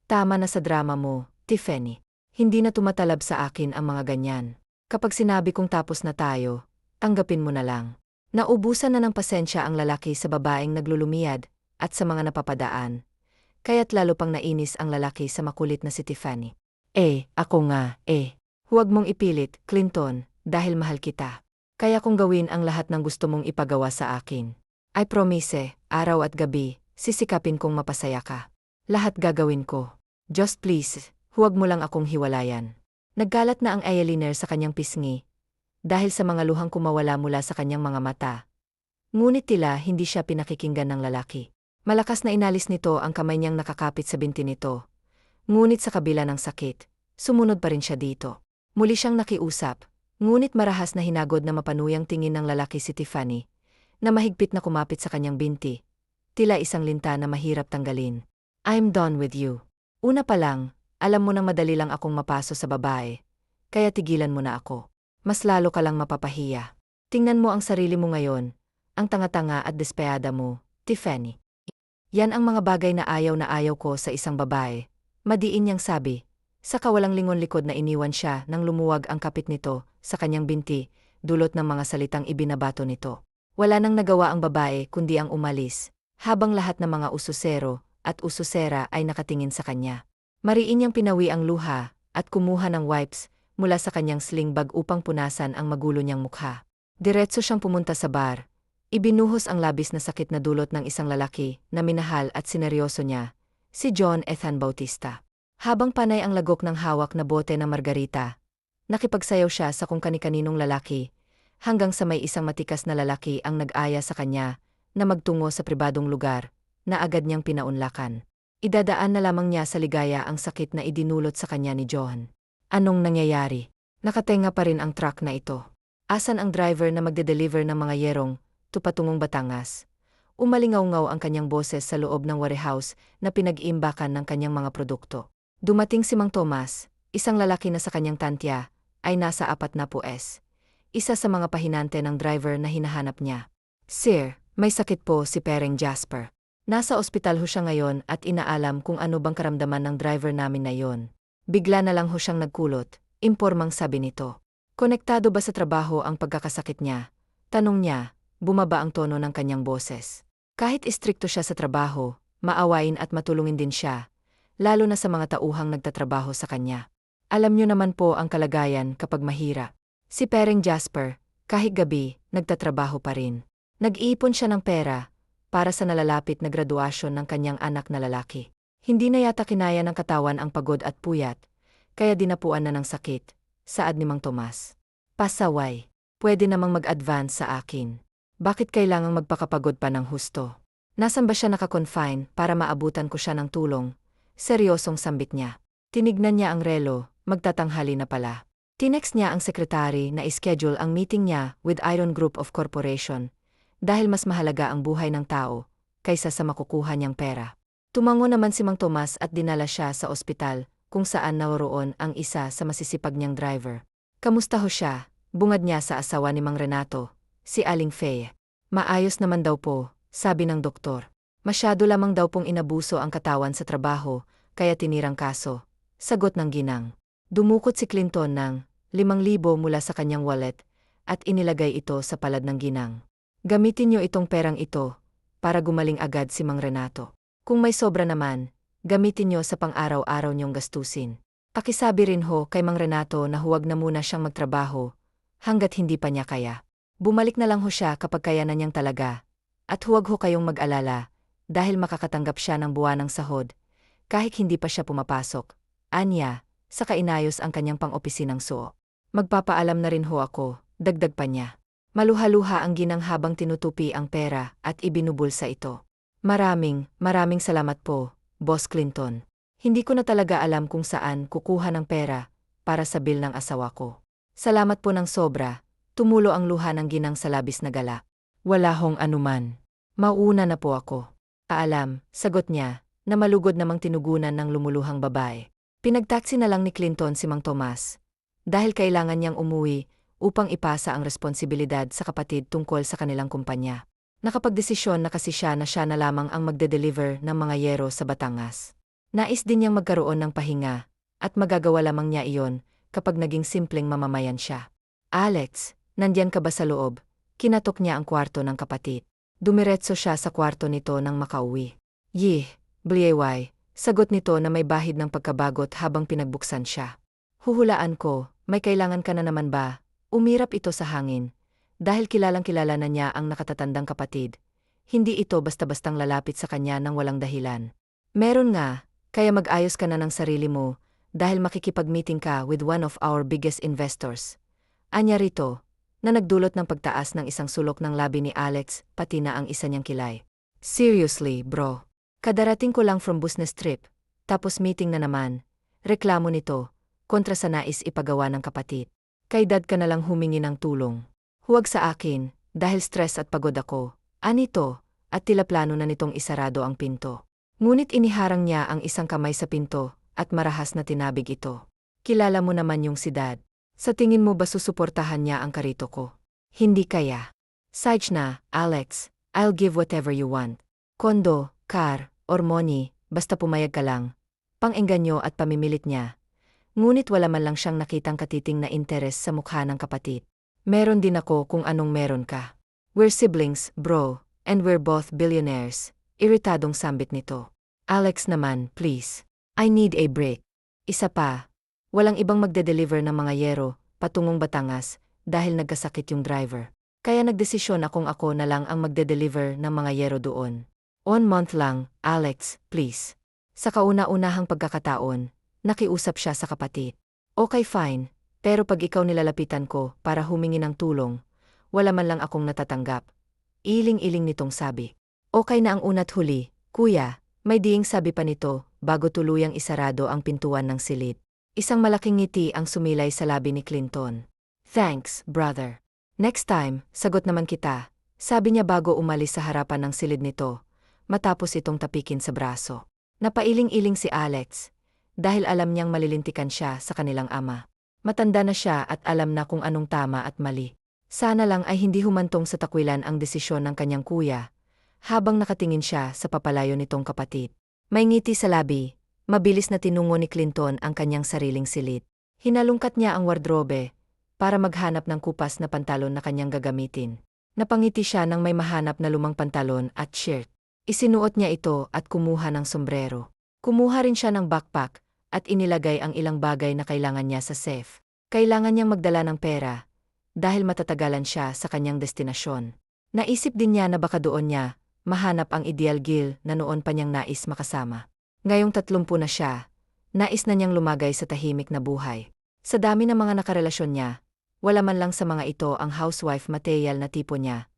Tama na sa drama mo, Tiffany. Hindi na tumatalab sa akin ang mga ganyan. Kapag sinabi kong tapos na tayo, tanggapin mo na lang. Naubusan na ng pasensya ang lalaki sa babaeng naglulumiyad at sa mga napapadaan. Kaya't lalo pang nainis ang lalaki sa makulit na si Tiffany. Ako nga, Huwag mong ipilit, Clinton, dahil mahal kita. Kaya kong gawin ang lahat ng gusto mong ipagawa sa akin. I promise, araw at gabi, sisikapin kong mapasaya ka. Lahat gagawin ko. Just please, huwag mo lang akong hiwalayan. Nagkalat na ang eyeliner sa kanyang pisngi, dahil sa mga luhang kumawala mula sa kanyang mga mata. Ngunit tila hindi siya pinakikinggan ng lalaki. Malakas na inalis nito ang kamay niyang nakakapit sa binti nito. Ngunit sa kabila ng sakit, sumunod pa rin siya dito. Muli siyang nakiusap, ngunit marahas na hinagod na mapanuyang tingin ng lalaki si Tiffany, na mahigpit na kumapit sa kanyang binti. Tila isang linta na mahirap tanggalin. I'm done with you. Una pa lang, alam mo nang madali lang akong mapaso sa babae, kaya tigilan mo na ako. Mas lalo ka lang mapapahiya. Tingnan mo ang sarili mo ngayon, ang tanga-tanga at despeyada mo, Tiffany. Yan ang mga bagay na ayaw ko sa isang babae, madiin niyang sabi. Sa kawalang lingon likod na iniwan siya nang lumuwag ang kapit nito sa kanyang binti, dulot ng mga salitang ibinabato nito. Wala nang nagawa ang babae kundi ang umalis, habang lahat ng mga ususero at ususera ay nakatingin sa kanya. Mariin niyang pinawi ang luha at kumuha ng wipes mula sa kanyang sling bag upang punasan ang magulo niyang mukha. Diretso siyang pumunta sa bar. Ibinuhos ang labis na sakit na dulot ng isang lalaki na minahal at sineryoso niya, si John Ethan Bautista. Habang panay ang lagok ng hawak na bote ng margarita, nakipagsayaw siya sa kung kani-kaninong lalaki, hanggang sa may isang matikas na lalaki ang nag-aya sa kanya na magtungo sa pribadong lugar, na agad niyang pinaunlakan. Idadaan na lamang niya sa ligaya ang sakit na idinulot sa kanya ni John. Anong nangyayari? Nakatenga pa rin ang truck na ito. Asan ang driver na magde-deliver ng mga yerong, patungong Batangas? Umalingaw-ngaw ang kanyang boses sa loob ng warehouse na pinag-iimbakan ng kanyang mga produkto. Dumating si Mang Tomas, isang lalaki na sa kanyang tantya, ay nasa 40 S. Isa sa mga pahinante ng driver na hinahanap niya. Sir, may sakit po si Pereng Jasper. Nasa ospital ho siya ngayon at inaalam kung ano bang karamdaman ng driver namin na yon. Bigla na lang ho siyang nagkulot, impormang sabi nito. Konektado ba sa trabaho ang pagkakasakit niya? Tanong niya, bumaba ang tono ng kanyang boses. Kahit istrikto siya sa trabaho, maawain at matulungin din siya, lalo na sa mga tauhang nagtatrabaho sa kanya. Alam niyo naman po ang kalagayan kapag mahirap. Si Pereng Jasper, kahit gabi, nagtatrabaho pa rin. Nag-iipon siya ng pera para sa nalalapit na graduasyon ng kanyang anak na lalaki. Hindi na yata kinaya ng katawan ang pagod at puyat, kaya dinapuan na ng sakit, saad ni Mang Tomas. Pasaway, pwede namang mag-advance sa akin. Bakit kailangang magpakapagod pa ng husto? Nasaan ba siya nakakonfine para maabutan ko siya ng tulong? Seryosong sambit niya. Tinignan niya ang relo, magtatanghali na pala. Tinext niya ang sekretary na ischedule ang meeting niya with Iron Group of Corporation, dahil mas mahalaga ang buhay ng tao, kaysa sa makukuha niyang pera. Tumango naman si Mang Tomas at dinala siya sa ospital, kung saan naroon ang isa sa masisipag niyang driver. Kamusta ho siya? Bungad niya sa asawa ni Mang Renato, si Aling Faye. Maayos naman daw po, sabi ng doktor. Masyado lamang daw pong inabuso ang katawan sa trabaho, kaya tinirang kaso. Sagot ng ginang. Dumukot si Clinton ng 5,000 mula sa kanyang wallet, at inilagay ito sa palad ng ginang. Gamitin niyo itong perang ito, para gumaling agad si Mang Renato. Kung may sobra naman, gamitin niyo sa pang-araw-araw niyong gastusin. Pakisabi rin ho kay Mang Renato na huwag na muna siyang magtrabaho, hanggat hindi pa niya kaya. Bumalik na lang ho siya kapag kaya na niyang talaga. At huwag ho kayong mag-alala, dahil makakatanggap siya ng buwanang sahod, kahit hindi pa siya pumapasok. Anya, sa kainayos ang kanyang pang-opisinang suo. Magpapaalam na rin ho ako, dagdag pa niya. Maluha-luha ang ginang habang tinutupi ang pera at ibinubulsa ito. Maraming salamat po, Boss Clinton. Hindi ko na talaga alam kung saan kukuha ng pera para sa bill ng asawa ko. Salamat po ng sobra, tumulo ang luha ng ginang sa labis na gala. Wala hong anuman. Mauna na po ako. Alam, sagot niya, na malugod namang tinugunan ng lumuluhang babae. Pinagtaksi na lang ni Clinton si Mang Tomas, dahil kailangan niyang umuwi upang ipasa ang responsibilidad sa kapatid tungkol sa kanilang kumpanya. Nakapagdesisyon na kasi siya na lamang ang magde-deliver ng mga yero sa Batangas. Nais din niyang magkaroon ng pahinga, at magagawa lamang niya iyon kapag naging simpleng mamamayan siya. Alex, nandiyan ka ba sa loob? Kinatok niya ang kwarto ng kapatid. Dumiretso siya sa kwarto nito nang makauwi. Yeh, bliyeway, sagot nito na may bahid ng pagkabagot habang pinagbuksan siya. Huhulaan ko, may kailangan ka na naman ba? Umirap ito sa hangin. Dahil kilalang-kilala na niya ang nakatatandang kapatid, hindi ito basta-bastang lalapit sa kanya nang walang dahilan. Meron nga, kaya mag-ayos ka na ng sarili mo, dahil makikipag-meeting ka with one of our biggest investors. Anya rito, na nagdulot ng pagtaas ng isang sulok ng labi ni Alex, pati na ang isa niyang kilay. Seriously, bro. Kadarating ko lang from business trip, tapos meeting na naman. Reklamo nito, kontra sa nais ipagawa ng kapatid. Kay dad ka na lang humingi ng tulong. Huwag sa akin, dahil stress at pagod ako. Anito, at tila plano na nitong isarado ang pinto. Ngunit iniharang niya ang isang kamay sa pinto, at marahas na tinabig ito. Kilala mo naman yung si dad. Sa tingin mo ba susuportahan niya ang karito ko? Hindi kaya. Sige na, Alex, I'll give whatever you want. Kondo, car, or money, basta pumayag ka lang. Pang-engganyo at pamimilit niya. Ngunit wala man lang siyang nakitang katiting na interes sa mukha ng kapatid. Meron din ako kung anong meron ka. We're siblings, bro, and we're both billionaires. Iritadong sambit nito. Alex naman, please. I need a break. Isa pa, walang ibang magde-deliver ng mga yero, patungong Batangas, dahil nagkasakit yung driver. Kaya nagdesisyon akong ako na lang ang magde-deliver ng mga yero doon. 1 month lang, Alex, please. Sa kauna-unahang pagkakataon, nakiusap siya sa kapatid. Okay fine, pero pag ikaw nilalapitan ko para humingi ng tulong, wala man lang akong natatanggap. Iling-iling nitong sabi. Okay na ang una't huli, kuya, may ding sabi pa nito, bago tuluyang isarado ang pintuan ng silid. Isang malaking ngiti ang sumilay sa labi ni Clinton. Thanks, brother. Next time, sagot naman kita, sabi niya bago umalis sa harapan ng silid nito, matapos itong tapikin sa braso. Napailing-iling si Alex, dahil alam niyang malilintikan siya sa kanilang ama. Matanda na siya at alam na kung anong tama at mali. Sana lang ay hindi humantong sa takwilan ang desisyon ng kanyang kuya, habang nakatingin siya sa papalayo nitong kapatid. May ngiti sa labi, mabilis na tinungo ni Clinton ang kanyang sariling silid. Hinalungkat niya ang wardrobe, para maghanap ng kupas na pantalon na kanyang gagamitin. Napangiti siya nang may mahanap na lumang pantalon at shirt. Isinuot niya ito at kumuha ng sombrero. Kumuha rin siya ng backpack, at inilagay ang ilang bagay na kailangan niya sa safe. Kailangan niyang magdala ng pera, dahil matatagalan siya sa kanyang destinasyon. Naisip din niya na baka doon niya mahanap ang ideal girl na noon pa niyang nais makasama. Ngayong 30 na siya, nais na niyang lumagay sa tahimik na buhay. Sa dami ng mga nakarelasyon niya, wala man lang sa mga ito ang housewife material na tipo niya,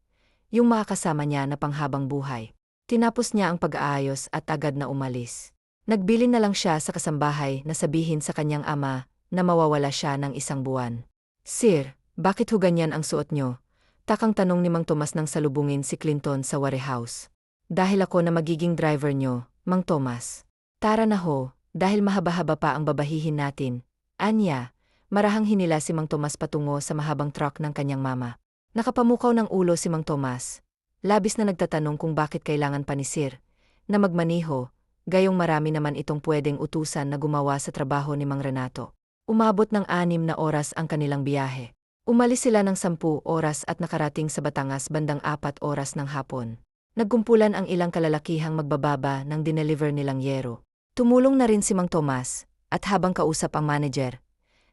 yung makakasama niya na panghabang buhay. Tinapos niya ang pag-aayos at agad na umalis. Nagbilin na lang siya sa kasambahay na sabihin sa kanyang ama na mawawala siya ng 1 buwan. Sir, bakit ho ganyan ang suot niyo? Takang tanong ni Mang Tomas nang salubungin si Clinton sa warehouse. Dahil ako na magiging driver niyo, Mang Tomas. Tara na ho, dahil mahaba-haba pa ang babahihin natin. Anya, marahang hinila si Mang Tomas patungo sa mahabang truck ng kanyang mama. Nakapamukaw ng ulo si Mang Tomas. Labis na nagtatanong kung bakit kailangan pa ni Sir na magmaniho, gayong marami naman itong pwedeng utusan na gumawa sa trabaho ni Mang Renato. Umabot ng 6 na oras ang kanilang biyahe. Umalis sila ng 10 oras at nakarating sa Batangas bandang 4 oras ng hapon. Nagkumpulan ang ilang kalalakihang magbababa ng dineliver nilang yero. Tumulong na rin si Mang Tomas, at habang kausap ang manager,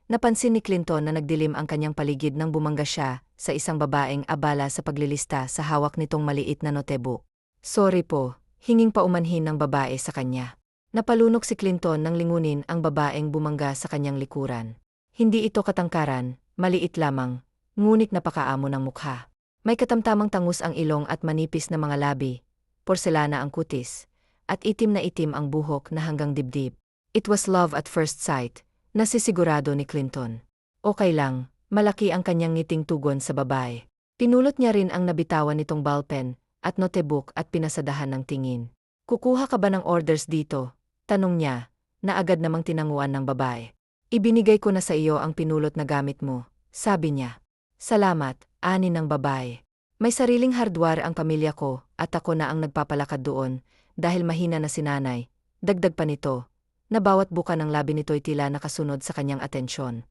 napansin ni Clinton na nagdilim ang kanyang paligid nang bumangga siya sa isang babaeng abala sa paglilista sa hawak nitong maliit na notebook. Sorry po, hinging paumanhin ng babae sa kanya. Napalunok si Clinton nang lingunin ang babaeng bumangga sa kanyang likuran. Hindi ito katangkaran, maliit lamang, ngunit napakaamo ng mukha. May katamtamang tangus ang ilong at manipis na mga labi, porselana ang kutis, at itim na itim ang buhok na hanggang dibdib. It was love at first sight, nasisigurado ni Clinton. Okay lang, malaki ang kanyang ngiting tugon sa babae. Pinulot niya rin ang nabitawan nitong ballpen at notebook at pinasadahan ng tingin. Kukuha ka ba ng orders dito? Tanong niya, na agad namang tinanguan ng babae. Ibinigay ko na sa iyo ang pinulot na gamit mo, sabi niya. Salamat, ani ng babae. May sariling hardware ang pamilya ko at ako na ang nagpapalakad doon dahil mahina na si nanay. Dagdag pa nito, na bawat buka ng labi nito'y tila nakasunod sa kanyang atensyon.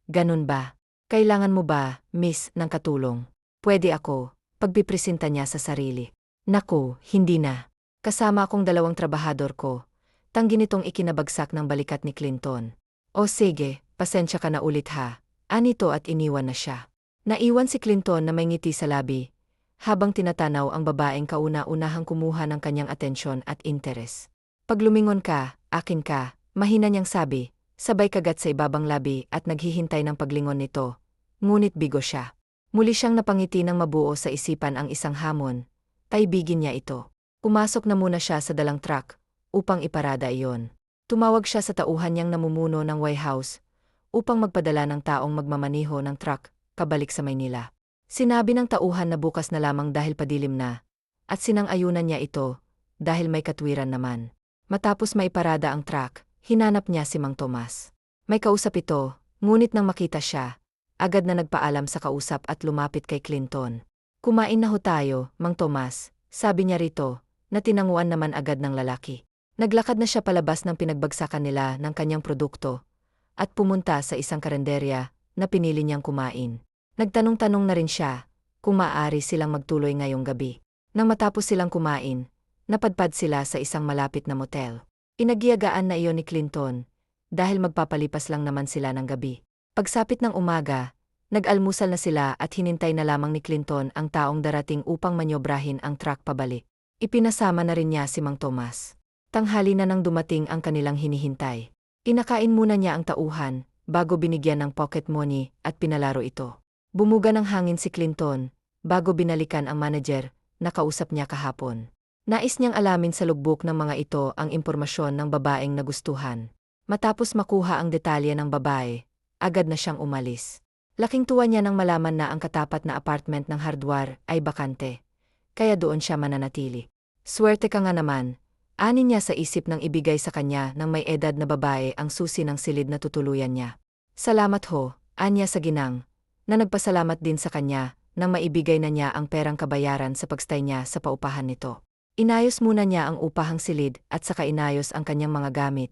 Ganun ba? Kailangan mo ba, miss, ng katulong? Pwede ako, pagpipresenta niya sa sarili. Naku, hindi na. Kasama akong 2 trabahador ko. Tanggi nitong ikinabagsak ng balikat ni Clinton. O sige, pasensya ka na ulit ha. Anito at iniwan na siya. Naiwan si Clinton na may ngiti sa labi, habang tinatanaw ang babaeng kauna-unahang kumuha ng kanyang atensyon at interes. Pag lumingon ka, akin ka, mahina niyang sabi, sabay kagat sa ibabang labi at naghihintay ng paglingon nito. Ngunit bigo siya. Muli siyang napangiti ng mabuo sa isipan ang isang hamon. Taibigin niya ito. Pumasok na muna siya sa dalang truck upang iparada iyon. Tumawag siya sa tauhan niyang namumuno ng warehouse upang magpadala ng taong magmamaniho ng truck pabalik sa Maynila. Sinabi ng tauhan na bukas na lamang dahil padilim na, at sinang-ayunan niya ito dahil may katwiran naman. Matapos maiparada ang truck, hinanap niya si Mang Tomas. May kausap ito, ngunit nang makita siya, agad na nagpaalam sa kausap at lumapit kay Clinton. Kumain na ho tayo, Mang Tomas, sabi niya rito, na tinanguan naman agad ng lalaki. Naglakad na siya palabas ng pinagbagsakan nila ng kanyang produkto at pumunta sa isang karenderya na pinili niyang kumain. Nagtanong-tanong na rin siya kung maaari silang magtuloy ngayong gabi. Nang matapos silang kumain, napadpad sila sa isang malapit na motel. Inagiyagaan na iyon ni Clinton dahil magpapalipas lang naman sila ng gabi. Pagsapit ng umaga, nag-almusal na sila at hinintay na lamang ni Clinton ang taong darating upang manyobrahin ang truck pabalik. Ipinasama na rin niya si Mang Tomas. Tanghali na nang dumating ang kanilang hinihintay. Inakain muna niya ang tauhan bago binigyan ng pocket money at pinalaro ito. Bumuga ng hangin si Clinton bago binalikan ang manager na kausap niya kahapon. Nais niyang alamin sa logbook ng mga ito ang impormasyon ng babaeng nagustuhan. Matapos makuha ang detalye ng babae, agad na siyang umalis. Laking tuwa niya nang malaman na ang katapat na apartment ng Hardwar ay bakante, kaya doon siya mananatili. Swerte ka nga naman, anin niya sa isip nang ibigay sa kanya ng may edad na babae ang susi ng silid na tutuluyan niya. Salamat ho, anya sa ginang, na nagpasalamat din sa kanya nang maibigay na niya ang perang kabayaran sa pagstay niya sa paupahan nito. Inayos muna niya ang upahang silid at saka inayos ang kanyang mga gamit,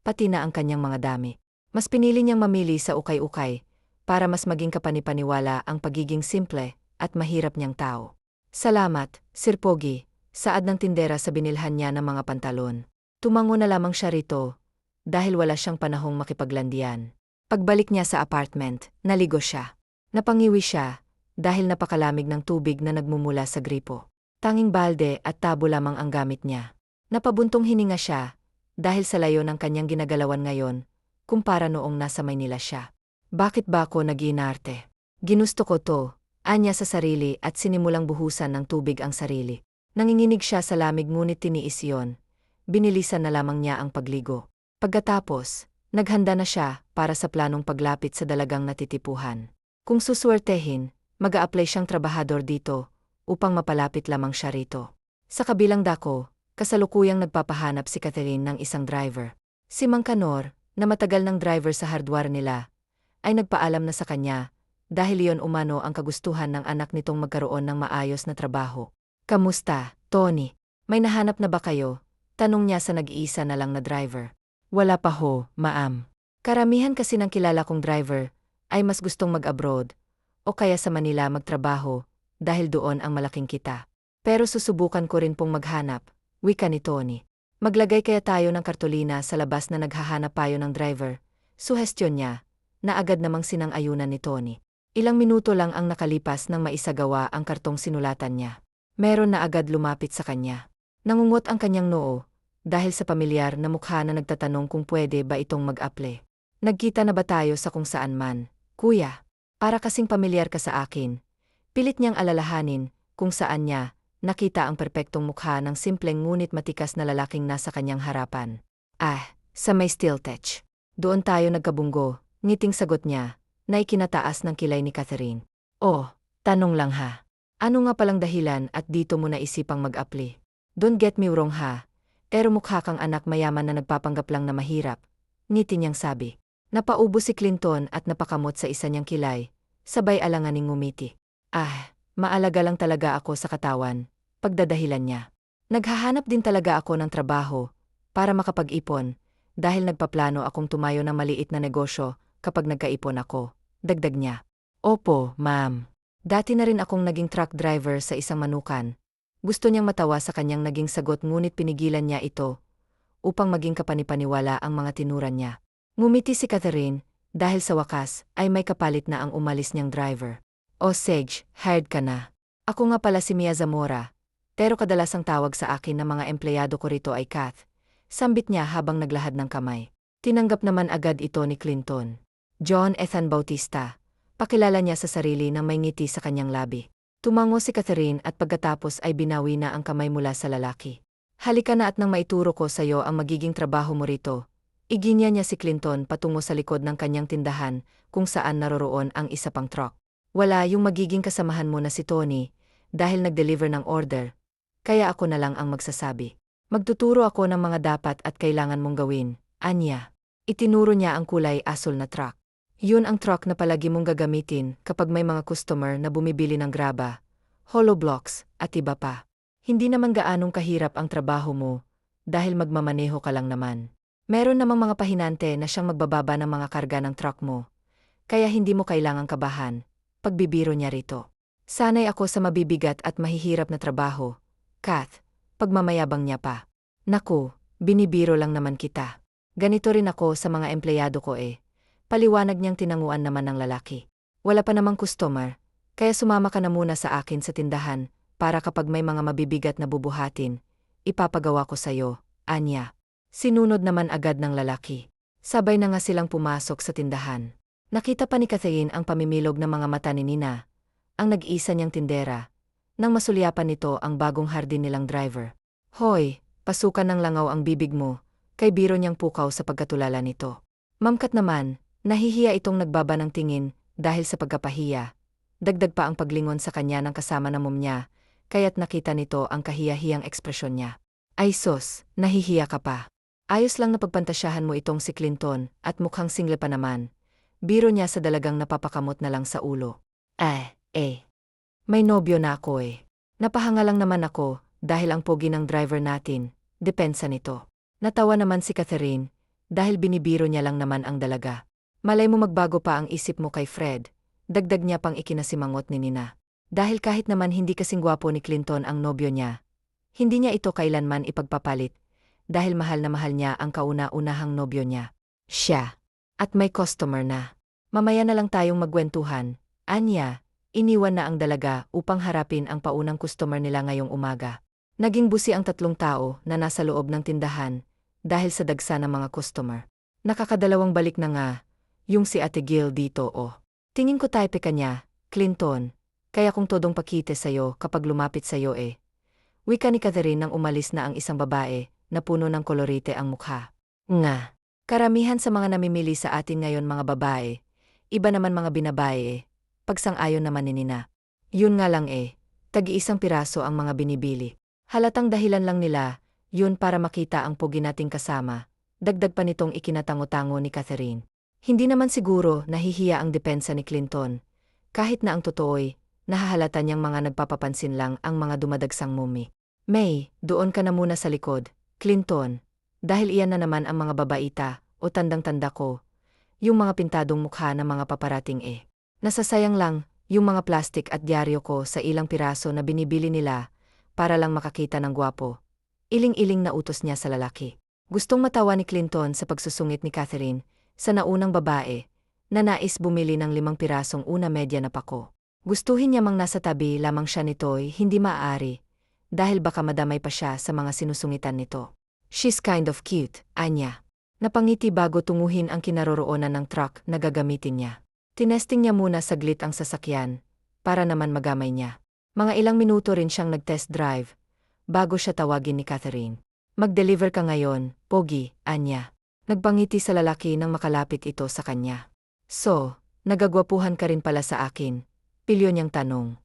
pati na ang kanyang mga dami. Mas pinili niyang mamili sa ukay-ukay para mas maging kapanipaniwala ang pagiging simple at mahirap niyang tao. Salamat, Sir Pogi, saad ng tindera sa binilhan niya ng mga pantalon. Tumango na lamang siya rito dahil wala siyang panahong makipaglandian. Pagbalik niya sa apartment, naligo siya. Napangiwi siya dahil napakalamig ng tubig na nagmumula sa gripo. Tanging balde at tabo lamang ang gamit niya. Napabuntong hininga siya dahil sa layo ng kanyang ginagalawan ngayon kumpara noong nasa Maynila siya. Bakit ba ako nag-iinarte? Ginusto ko to, anya sa sarili at sinimulang buhusan ng tubig ang sarili. Nanginginig siya sa lamig ngunit tiniis iyon. Binilisan na lamang niya ang pagligo. Pagkatapos, naghanda na siya para sa planong paglapit sa dalagang natitipuhan. Kung suswertehin, mag-a-apply siyang trabahador dito upang mapalapit lamang siya rito. Sa kabilang dako, kasalukuyang nagpapahanap si Catherine ng isang driver. Si Mang Kanor, na matagal ng driver sa Hardwar nila, ay nagpaalam na sa kanya dahil iyon umano ang kagustuhan ng anak nitong magkaroon ng maayos na trabaho. Kamusta, Tony? May nahanap na ba kayo? Tanong niya sa nag-iisa na lang na driver. Wala pa ho, ma'am. Karamihan kasi ng kilala kong driver ay mas gustong mag-abroad o kaya sa Manila magtrabaho dahil doon ang malaking kita. Pero susubukan ko rin pong maghanap, wika ni Tony. Maglagay kaya tayo ng kartolina sa labas na naghahanap tayo ng driver, suhestyon niya, na agad namang sinang-ayunan ni Tony. Ilang minuto lang ang nakalipas nang maisagawa ang kartong sinulatan niya. Meron na agad lumapit sa kanya. Nangungot ang kanyang noo, dahil sa pamilyar na mukha na nagtatanong kung pwede ba itong mag-apply. Nagkita na ba tayo sa kung saan man, kuya? Para kasing pamilyar ka sa akin. Pilit niyang alalahanin kung saan niya nakita ang perpektong mukha ng simpleng ngunit matikas na lalaking nasa kanyang harapan. Sa may steel touch. Doon tayo nagkabunggo, ngiting sagot niya, na ikinataas ng kilay ni Catherine. Oh, tanong lang ha. Ano nga palang dahilan at dito mo naisipang mag-apply? Don't get me wrong ha, pero mukha kang anak mayaman na nagpapanggap lang na mahirap, ngiti niyang sabi. Napaubo si Clinton at napakamot sa isa niyang kilay, sabay alanganing ngumiti. Maalaga lang talaga ako sa katawan, pagdadahilan niya. Naghahanap din talaga ako ng trabaho, para makapag-ipon, dahil nagpaplano akong tumayo ng maliit na negosyo kapag nagkaipon ako. Dagdag niya. Opo, ma'am. Dati na rin akong naging truck driver sa isang manukan. Gusto niyang matawa sa kanyang naging sagot ngunit pinigilan niya ito upang maging kapanipaniwala ang mga tinuran niya. Ngumiti si Catherine dahil sa wakas ay may kapalit na ang umalis niyang driver. O Sage, hired ka na. Ako nga pala si Mia Zamora, pero kadalasang tawag sa akin ng mga empleyado ko rito ay Kath. Sambit niya habang naglahad ng kamay. Tinanggap naman agad ito ni Clinton. John Ethan Bautista. Pakilala niya sa sarili nang may ngiti sa kanyang labi. Tumango si Catherine at pagkatapos ay binawi na ang kamay mula sa lalaki. Halika na at nang maituro ko sa iyo ang magiging trabaho mo rito. Iginya niya si Clinton patungo sa likod ng kanyang tindahan kung saan naroroon ang isa pang truck. Wala yung magiging kasamahan mo na si Tony dahil nag-deliver ng order. Kaya ako na lang ang magsasabi. Magtuturo ako ng mga dapat at kailangan mong gawin, Anya. Itinuro niya ang kulay asul na truck. Yun ang truck na palagi mong gagamitin kapag may mga customer na bumibili ng graba, hollow blocks, at iba pa. Hindi naman gaanong kahirap ang trabaho mo dahil magmamaneho ka lang naman. Meron namang mga pahinante na siyang magbababa ng mga karga ng truck mo. Kaya hindi mo kailangang kabahan. Pagbibiro niya rito. Sanay ako sa mabibigat at mahihirap na trabaho. Kath, pagmamayabang niya pa. Naku, binibiro lang naman kita. Ganito rin ako sa mga empleyado ko eh. Paliwanag niyang tinanguan naman ng lalaki. Wala pa namang customer, kaya sumama ka na muna sa akin sa tindahan para kapag may mga mabibigat na bubuhatin, ipapagawa ko sa'yo, Anya. Sinunod naman agad ng lalaki. Sabay na nga silang pumasok sa tindahan. Nakita pa ni Catherine ang pamimilog ng mga mata ni Nina, ang nag-isa niyang tindera, nang masulyapan nito ang bagong hardin nilang driver. Hoy, pasukan ng langaw ang bibig mo, kay biro niyang pukaw sa pagkatulala nito. Mamkat naman, nahihiya itong nagbaba ng tingin dahil sa pagkapahiya. Dagdag pa ang paglingon sa kanya ng kasama na mom niya, kaya't nakita nito ang kahiyahiyang ekspresyon niya. Ay sos, nahihiya ka pa. Ayos lang na pagpantasyahan mo itong si Clinton at mukhang single pa naman. Biro niya sa dalagang napapakamot na lang sa ulo. May nobyo na ako eh. Napahanga lang naman ako dahil ang pogi ng driver natin, depensa nito. Natawa naman si Catherine dahil binibiro niya lang naman ang dalaga. Malay mo magbago pa ang isip mo kay Fred, dagdag niya pang ikinasimangot ni Nina. Dahil kahit naman hindi kasing gwapo ni Clinton ang nobyo niya, hindi niya ito kailanman ipagpapalit dahil mahal na mahal niya ang kauna-unahang nobyo niya. Siya. At may customer na. Mamaya na lang tayong magkwentuhan, Anya. Iniwan na ang dalaga upang harapin ang paunang customer nila ngayong umaga. Naging busi ang tatlong tao na nasa loob ng tindahan dahil sa dagsa ng mga customer. Nakakadalawang balik na nga, yung si Ate Gil dito oh. Tingin ko type ka niya, Clinton, kaya kung todong pakite sa'yo kapag lumapit sa'yo eh. Wika ni Catherine nang umalis na ang isang babae na puno ng kolorite ang mukha. Nga. Karamihan sa mga namimili sa atin ngayon mga babae, iba naman mga binabae eh, pagsang-ayon naman ni Nina. Yun nga lang eh, tagi-isang piraso ang mga binibili. Halatang dahilan lang nila, yun para makita ang pogi nating kasama, dagdag pa nitong ikinatango-tango ni Catherine. Hindi naman siguro nahihiya ang depensa ni Clinton, kahit na ang totoo'y, nahahalata niyang mga nagpapapansin lang ang mga dumadagsang mumi. May, doon ka na muna sa likod, Clinton. Dahil iyan na naman ang mga babaita, o tandang-tanda ko, yung mga pintadong mukha ng mga paparating eh. Nasasayang lang, yung mga plastik at dyaryo ko sa ilang piraso na binibili nila, para lang makakita ng gwapo. Iling-iling na utos niya sa lalaki. Gustong matawa ni Clinton sa pagsusungit ni Catherine, sa naunang babae, na nais bumili ng 5 pirasong una medya na pako. Gustuhin niya mang nasa tabi lamang siya nito'y hindi maaari, dahil baka madamay pa siya sa mga sinusungitan nito. She's kind of cute, Anya. Napangiti bago tunguhin ang kinaroroonan ng truck na gagamitin niya. Tinesting niya muna saglit ang sasakyan, para naman magamay niya. Mga ilang minuto rin siyang nag-test drive, bago siya tawagin ni Catherine. Mag-deliver ka ngayon, pogi, Anya. Nagpangiti sa lalaki nang makalapit ito sa kanya. So, nagagwapuhan ka rin pala sa akin, pilyo niyang tanong.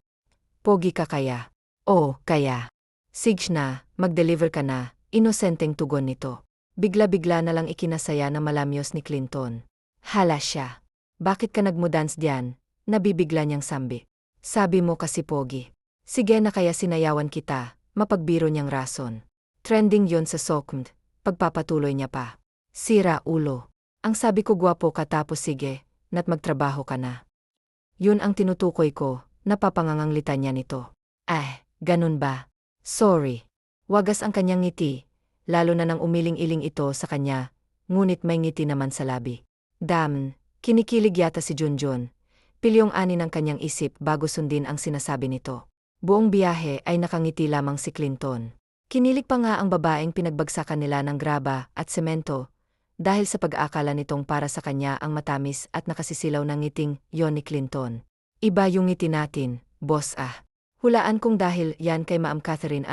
Pogi ka kaya? Oo, kaya. Sige na, mag-deliver ka na. Inosenteng tugon nito. Bigla-bigla na lang ikinasaya na malamyos ni Clinton. Hala siya. Bakit ka nagmudance diyan? Nabibigla niyang sambi. Sabi mo kasi pogi. Sige na kaya sinayawan kita, mapagbiro niyang rason. Trending yon sa SOCMD, pagpapatuloy niya pa. Sira ulo. Ang sabi ko gwapo ka tapos sige, na't magtrabaho ka na. Yun ang tinutukoy ko, napapanganganglitan niya nito. Ganun ba? Sorry. Wagas ang kanyang ngiti, lalo na nang umiling-iling ito sa kanya, ngunit may ngiti naman sa labi. Damn, kinikilig yata si Junjun. Pilyong ani ng kanyang isip bago sundin ang sinasabi nito. Buong biyahe ay nakangiti lamang si Clinton. Kinilig pa nga ang babaeng pinagbagsakan nila ng graba at semento, dahil sa pag-aakala nitong para sa kanya ang matamis at nakasisilaw ng ngiting yon ni Clinton. Iba yung ngiti natin, boss Hulaan kong dahil yan kay Ma'am Catherine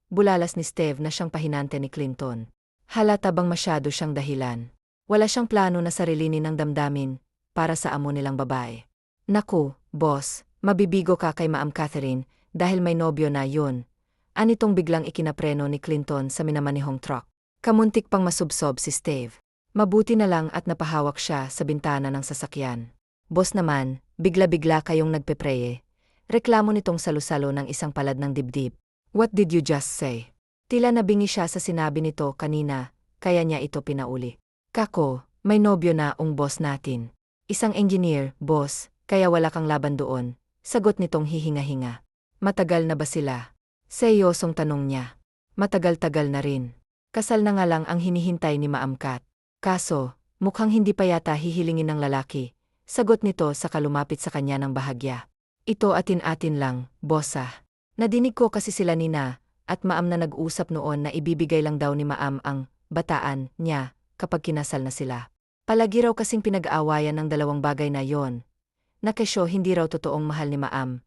bulalas ni Steve na siyang pahinante ni Clinton. Halata bang masyado siyang dahilan? Wala siyang plano na sarilinin ng damdamin para sa amo nilang babae. Naku, boss, mabibigo ka kay Ma'am Catherine dahil may nobyo na yun. Anitong biglang ikinapreno ni Clinton sa minamanihong truck. Kamuntik pang masubsob si Steve. Mabuti na lang at napahawak siya sa bintana ng sasakyan. Boss naman, bigla-bigla kayong nagpepreye. Reklamo nitong salusalo ng isang palad ng dibdib. What did you just say? Tila nabingi siya sa sinabi nito kanina, kaya niya ito pinauli. Kako, may nobyo na ang boss natin. Isang engineer, boss, kaya wala kang laban doon. Sagot nitong hihinga-hinga. Matagal na ba sila? Seryosong tanong niya. Matagal-tagal na rin. Kasal na nga lang ang hinihintay ni Ma'am Kat. Kaso, mukhang hindi pa yata hihilingin ng lalaki. Sagot nito sa kalumapit sa kanya ng bahagya. Ito atin-atin lang, bossa. Nadinig ko kasi sila nina, at Ma'am na nag-usap noon na ibibigay lang daw ni Ma'am ang bataan niya kapag kinasal na sila. Palagi raw kasing pinag-aawayan ng dalawang bagay na yon. Na kesyo hindi raw totoong mahal ni Ma'am.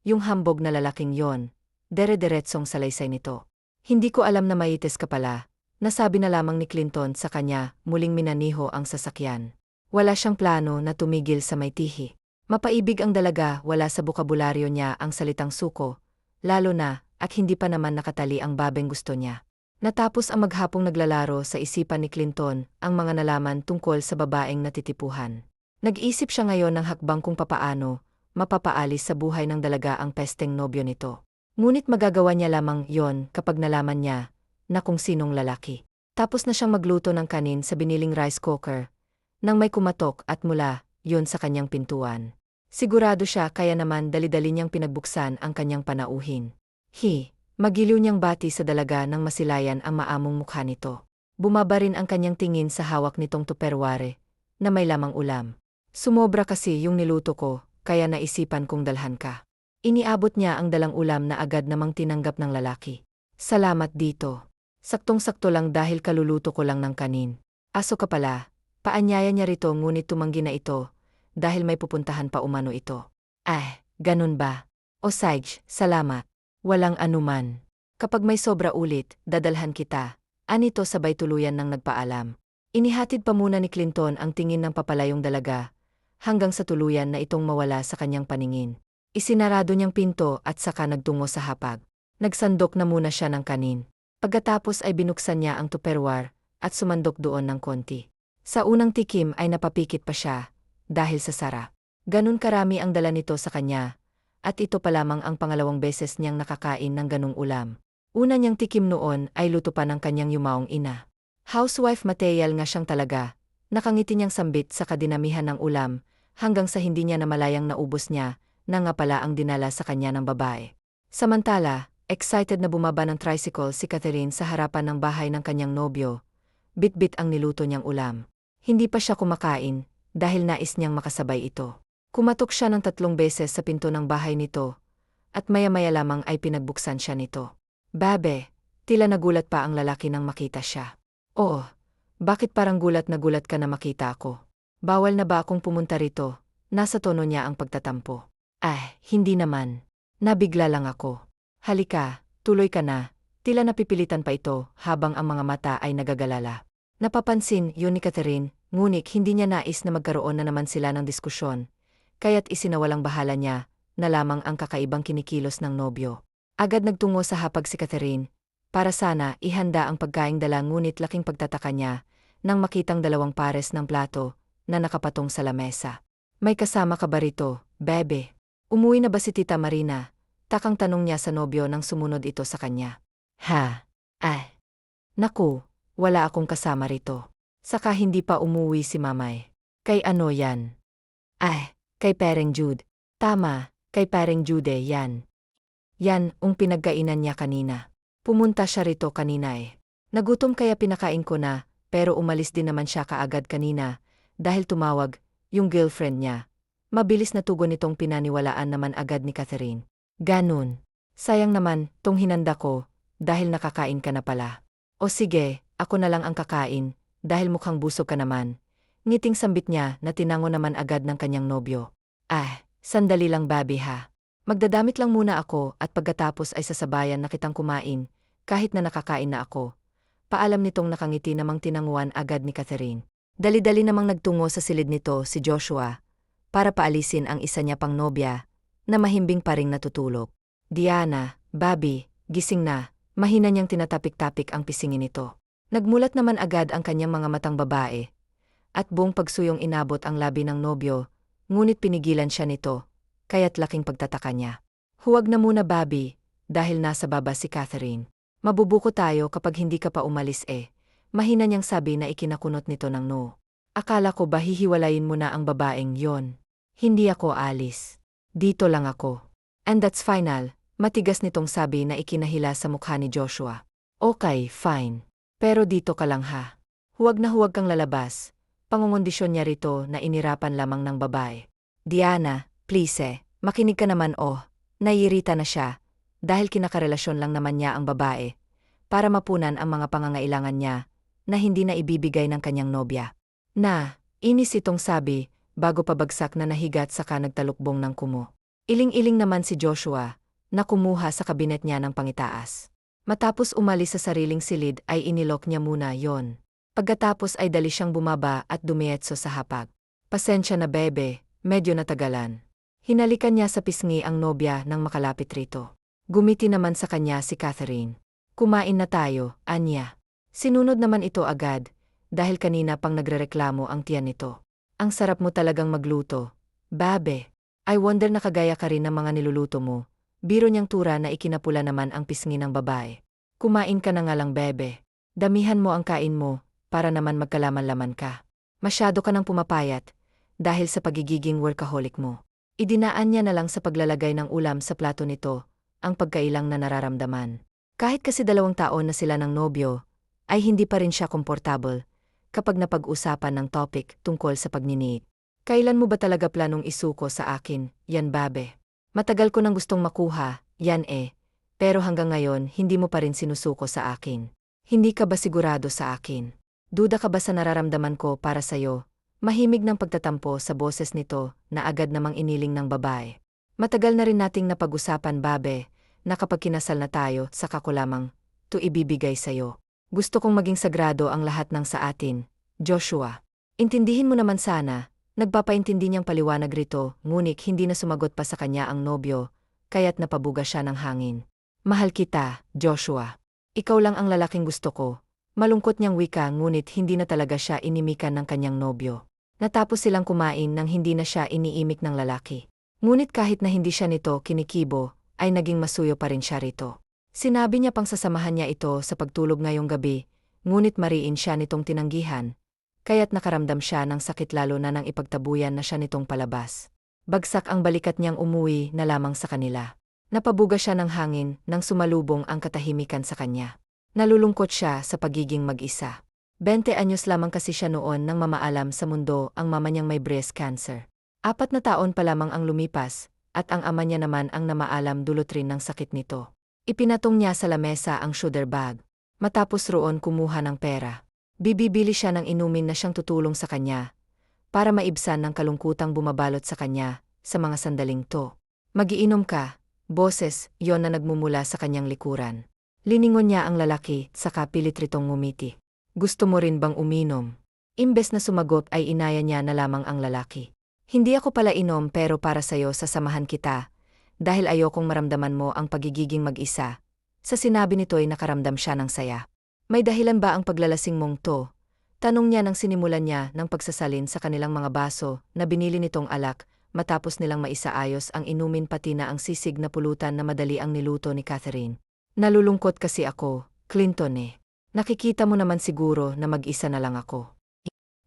Yung hambog na lalaking yon, dere-deretsong salaysay nito. Hindi ko alam na maitis ka pala. Nasabi na lamang ni Clinton sa kanya, muling minaniho ang sasakyan. Wala siyang plano na tumigil sa may tihi. Mapaibig ang dalaga, wala sa bokabularyo niya ang salitang suko, lalo na, at hindi pa naman nakatali ang babeng gusto niya. Natapos ang maghapong naglalaro sa isipan ni Clinton ang mga nalaman tungkol sa babaeng natitipuhan. Nag-isip siya ngayon ng hakbang kung papaano mapapaalis sa buhay ng dalaga ang pesteng nobyo nito. Ngunit magagawa niya lamang yon kapag nalaman niya na kung sinong lalaki. Tapos na siyang magluto ng kanin sa biniling rice cooker, nang may kumatok at mula yon sa kanyang pintuan. Sigurado siya kaya naman dali-dali niyang pinagbuksan ang kanyang panauhin. Magiliw niyang bati sa dalaga nang masilayan ang maamong mukha nito. Bumaba rin ang kanyang tingin sa hawak nitong tupperware, na may lamang ulam. Sumobra kasi yung niluto ko, kaya naisipan kong dalhan ka. Iniabot niya ang dalang ulam na agad namang tinanggap ng lalaki. Salamat dito. Saktong-sakto lang dahil kaluluto ko lang ng kanin. Aso ka pala, paanyaya niya rito ngunit tumanggi na ito, dahil may pupuntahan pa umano ito. Ganun ba? O Sige, salamat. Walang anuman. Kapag may sobra ulit, dadalhan kita. Anito sabay tuluyan ng nagpaalam. Inihatid pa muna ni Clinton ang tingin ng papalayong dalaga, hanggang sa tuluyan na itong mawala sa kanyang paningin. Isinarado niyang pinto at saka nagtungo sa hapag. Nagsandok na muna siya ng kanin. Pagkatapos ay binuksan niya ang tupperware at sumandok doon ng konti. Sa unang tikim ay napapikit pa siya dahil sa sara. Ganun karami ang dala nito sa kanya at ito pa lamang ang pangalawang beses niyang nakakain ng ganung ulam. Una niyang tikim noon ay luto pa ng kanyang yumaong ina. Housewife material nga siyang talaga. Nakangiti niyang sambit sa kadinamihan ng ulam hanggang sa hindi niya namalayang naubos niya na nga pala ang dinala sa kanya ng babae. Samantala, excited na bumaba ng tricycle si Catherine sa harapan ng bahay ng kanyang nobyo. Bit-bit ang niluto niyang ulam. Hindi pa siya kumakain dahil nais niyang makasabay ito. Kumatok siya ng 3 beses sa pinto ng bahay nito at maya-maya lamang ay pinagbuksan siya nito. Babe, tila nagulat pa ang lalaki nang makita siya. Oo, bakit parang gulat na gulat ka na makita ako? Bawal na ba akong pumunta rito? Nasa tono niya ang pagtatampo. Hindi naman. Nabigla lang ako. Halika, tuloy ka na. Tila napipilitan pa ito habang ang mga mata ay nagagalala. Napapansin yun ni Catherine, ngunit hindi niya nais na magkaroon na naman sila ng diskusyon. Kaya't isinawalang bahala niya na lamang ang kakaibang kinikilos ng nobyo. Agad nagtungo sa hapag si Catherine, para sana ihanda ang pagkaing dala ngunit laking pagtataka niya nang makitang 2 pares ng plato na nakapatong sa lamesa. May kasama ka ba rito, bebe? Umuwi na ba si Tita Marina? Takang tanong niya sa nobyo nang sumunod ito sa kanya. Naku, wala akong kasama rito. Saka hindi pa umuwi si Mamay. Kay ano yan? Kay Pareng Jude. Tama, kay Pareng Jude yan. Yan, pinagkainan niya kanina. Pumunta siya rito kanina eh. Nagutom kaya pinakain ko na, pero umalis din naman siya kaagad kanina, dahil tumawag, yung girlfriend niya. Mabilis na tugon nitong pinaniwalaan naman agad ni Catherine. Ganun. Sayang naman, tong hinanda ko, dahil nakakain ka na pala. O sige, ako na lang ang kakain, dahil mukhang busog ka naman. Ngiting sambit niya na tinango naman agad ng kanyang nobyo. Sandali lang baby ha. Magdadamit lang muna ako at pagkatapos ay sasabayan na kitang kumain, kahit na nakakain na ako. Paalam nitong nakangiti namang tinanguan agad ni Catherine. Dali-dali namang nagtungo sa silid nito si Joshua, para paalisin ang isa niya pang nobya, na mahimbing pa ring natutulog. Diana, Bobby, gising na, mahina niyang tinatapik-tapik ang pisingin nito. Nagmulat naman agad ang kanyang mga matang babae, at buong pagsuyong inabot ang labi ng nobyo, ngunit pinigilan siya nito, kaya't laking pagtataka niya. Huwag na muna Bobby, dahil nasa baba si Catherine. Mabubuko tayo kapag hindi ka pa umalis eh. Mahina niyang sabi na ikinakunot nito ng no. Akala ko ba hihiwalayin mo na ang babaeng yon? Hindi ako alis. Dito lang ako. And that's final, matigas nitong sabi na ikinahila sa mukha ni Joshua. Okay, fine. Pero dito ka lang ha. Huwag na huwag kang lalabas. Pangungondisyon niya rito na inirapan lamang ng babae. Diana, please makinig ka naman Naiirita na siya, dahil kinakarelasyon lang naman niya ang babae, para mapunan ang mga pangangailangan niya, na hindi na ibibigay ng kanyang nobya. Inis itong sabi, bago pabagsak na nahigat saka nagtalukbong ng kumo. Iling-iling naman si Joshua, na kumuha sa kabinet niya ng pangitaas. Matapos umalis sa sariling silid ay inilok niya muna yon. Pagkatapos ay dali siyang bumaba at dumietso sa hapag. Pasensya na bebe, medyo natagalan. Hinalikan niya sa pisngi ang nobya nang makalapit rito. Gumiti naman sa kanya si Catherine. Kumain na tayo, Anya. Sinunod naman ito agad, dahil kanina pang nagrereklamo ang tiyan nito. Ang sarap mo talagang magluto. Babe, I wonder na kagaya ka rin ng mga niluluto mo. Biro niyang tura na ikinapula naman ang pisngi ng babae. Kumain ka na nga lang bebe. Damihan mo ang kain mo, para naman magkalaman-laman ka. Masyado ka nang pumapayat, dahil sa pagigiging workaholic mo. Idinaan niya na lang sa paglalagay ng ulam sa plato nito, ang pagkailang na nararamdaman. Kahit kasi 2 taon na sila ng nobyo, ay hindi pa rin siya komportable, kapag napag-usapan ng topic tungkol sa pagninit. Kailan mo ba talaga planong isuko sa akin, yan babe? Matagal ko nang gustong makuha, yan pero hanggang ngayon hindi mo pa rin sinusuko sa akin. Hindi ka ba sigurado sa akin? Duda ka ba sa nararamdaman ko para sa'yo? Mahimig ng pagtatampo sa boses nito na agad namang iniling ng babae. Matagal na rin nating napag-usapan babe, na kapag kinasal na tayo saka ko lamang to ibibigay sa'yo. Gusto kong maging sagrado ang lahat ng sa atin, Joshua. Intindihin mo naman sana, nagpapaintindi niyang paliwanag rito, ngunit hindi na sumagot pa sa kanya ang nobyo, kaya't napabuga siya ng hangin. Mahal kita, Joshua. Ikaw lang ang lalaking gusto ko. Malungkot niyang wika ngunit hindi na talaga siya inimikan ng kanyang nobyo. Natapos silang kumain nang hindi na siya iniimik ng lalaki. Ngunit kahit na hindi siya nito kinikibo, ay naging masuyo pa rin siya rito. Sinabi niya pang sasamahan niya ito sa pagtulog ngayong gabi, ngunit mariin siya nitong tinanggihan, kaya't nakaramdam siya ng sakit lalo na nang ipagtabuyan na siya nitong palabas. Bagsak ang balikat niyang umuwi na lamang sa kanila. Napabuga siya ng hangin nang sumalubong ang katahimikan sa kanya. Nalulungkot siya sa pagiging mag-isa. 20 anyos lamang kasi siya noon nang mamaalam sa mundo ang mama niyang may breast cancer. 4 na taon pa lamang ang lumipas, at ang ama niya naman ang namaalam dulot rin ng sakit nito. Ipinatong niya sa lamesa ang shoulder bag. Matapos roon kumuha ng pera. Bibili siya ng inumin na siyang tutulong sa kanya, para maibsan ng kalungkutang bumabalot sa kanya, sa mga sandaling to. Magiinom ka, boses, yon na nagmumula sa kanyang likuran. Liningon niya ang lalaki, saka pilit ritong ngumiti. Gusto mo rin bang uminom? Imbes na sumagot ay inaya niya na lamang ang lalaki. Hindi ako pala inom pero para sa'yo sasamahan kita, dahil ayokong maramdaman mo ang pagigiging mag-isa. Sa sinabi nito ay nakaramdam siya ng saya. May dahilan ba ang paglalasing mong to? Tanong niya nang sinimulan niya ng pagsasalin sa kanilang mga baso na binili nitong alak, matapos nilang maisaayos ang inumin pati na ang sisig na pulutan na madali ang niluto ni Catherine. Nalulungkot kasi ako, Clinton. Nakikita mo naman siguro na mag-isa na lang ako.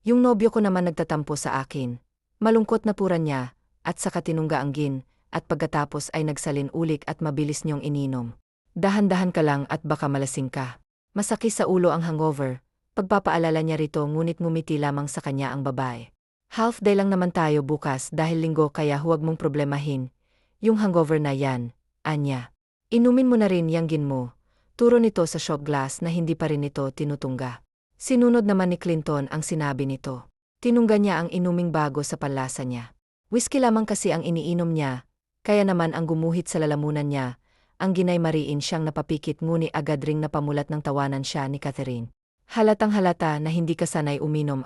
Yung nobyo ko naman nagtatampo sa akin. Malungkot na pura niya, at saka tinungga ang gin, at pagkatapos ay nagsalin ulik at mabilis niyong ininom. Dahan-dahan ka lang at baka malasing ka. Masakit sa ulo ang hangover. Pagpapaalala niya rito ngunit ngumiti lamang sa kanya ang babae. Half day lang naman tayo bukas dahil linggo kaya huwag mong problemahin. Yung hangover na yan, Anya. Inumin mo na rin yang gin mo. Turo nito sa shot glass na hindi pa rin ito tinutungga. Sinunod naman ni Clinton ang sinabi nito. Tinungga niya ang inuming bago sa panlasa niya. Whiskey lamang kasi ang iniinom niya, kaya naman ang gumuhit sa lalamunan niya, ang ginay-mariin siyang napapikit nguni agad ring napamulat ng tawanan siya ni Catherine. Halatang halata na hindi ka sanay uminom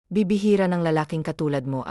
Bibihira ng lalaking katulad mo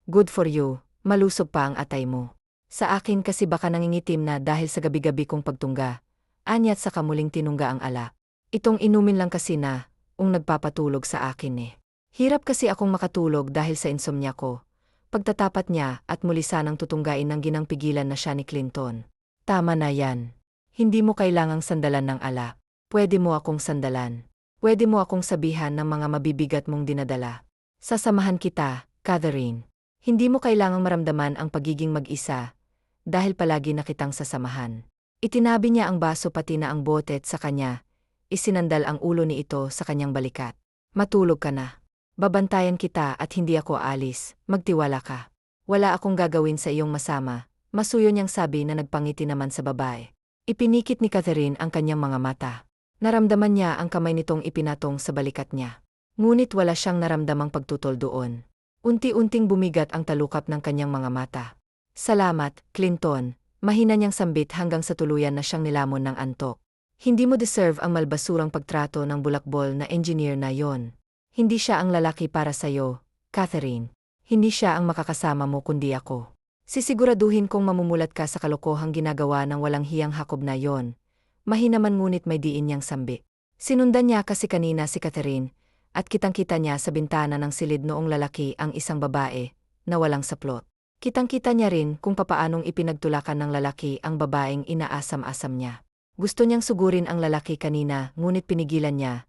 Good for you, malusog pa ang atay mo. Sa akin kasi baka nangingitim na dahil sa gabi-gabi kong pagtungga. Anya't saka muling tinungga ang ala. Itong inumin lang kasi na, nagpapatulog sa akin Hirap kasi akong makatulog dahil sa insomnia ko. Pagtatapat niya at muli sanang tutunggain ng ginang pigilan na siya ni Clinton. Tama na yan. Hindi mo kailangang sandalan ng ala. Pwede mo akong sandalan. Pwede mo akong sabihan ng mga mabibigat mong dinadala. Sasamahan kita, Catherine. Hindi mo kailangang maramdaman ang pagiging mag-isa, dahil palagi na kitang sasamahan. Itinabi niya ang baso pati na ang botet sa kanya. Isinandal ang ulo ni ito sa kanyang balikat. Matulog ka na. Babantayan kita at hindi ako aalis, magtiwala ka. Wala akong gagawin sa iyong masama, masuyo niyang sabi na nagpangiti naman sa babae. Ipinikit ni Catherine ang kanyang mga mata. Naramdaman niya ang kamay nitong ipinatong sa balikat niya. Ngunit wala siyang naramdamang pagtutol doon. Unti-unting bumigat ang talukap ng kanyang mga mata. Salamat, Clinton, mahina niyang sambit hanggang sa tuluyan na siyang nilamon ng antok. Hindi mo deserve ang malbasurang pagtrato ng bulakbol na engineer na yon. Hindi siya ang lalaki para sa'yo, Catherine. Hindi siya ang makakasama mo kundi ako. Sisiguraduhin kong mamumulat ka sa kalokohang ginagawa ng walang hiyang Hakob na yon. Mahina man ngunit may diin niyang sambi. Sinundan niya kasi kanina si Catherine, at kitang-kita niya sa bintana ng silid noong lalaki ang isang babae, na walang saplot. Kitang-kita niya rin kung papaanong ipinagtulakan ng lalaki ang babaeng inaasam-asam niya. Gusto niyang sugurin ang lalaki kanina ngunit pinigilan niya,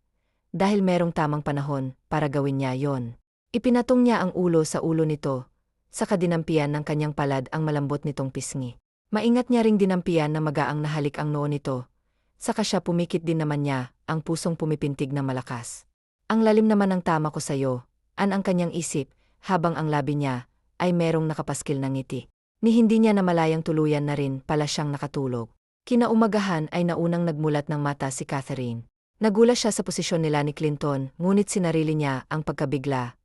dahil merong tamang panahon para gawin niya yon. Ipinatong niya ang ulo sa ulo nito, saka dinampian ng kanyang palad ang malambot nitong pisngi. Maingat niya ring dinampian na magaang nahalik ang noo nito, saka siya pumikit din naman niya, ang pusong pumipintig ng malakas. Ang lalim naman ng tama ko sa'yo, ang kanyang isip, habang ang labi niya ay merong nakapaskil na ngiti. Ni hindi niya namalayang tuluyan na rin pala siyang nakatulog. Kinaumagahan ay naunang nagmulat ng mata si Catherine. Nagulat siya sa posisyon nila ni Clinton, ngunit sinarili niya ang pagkabigla,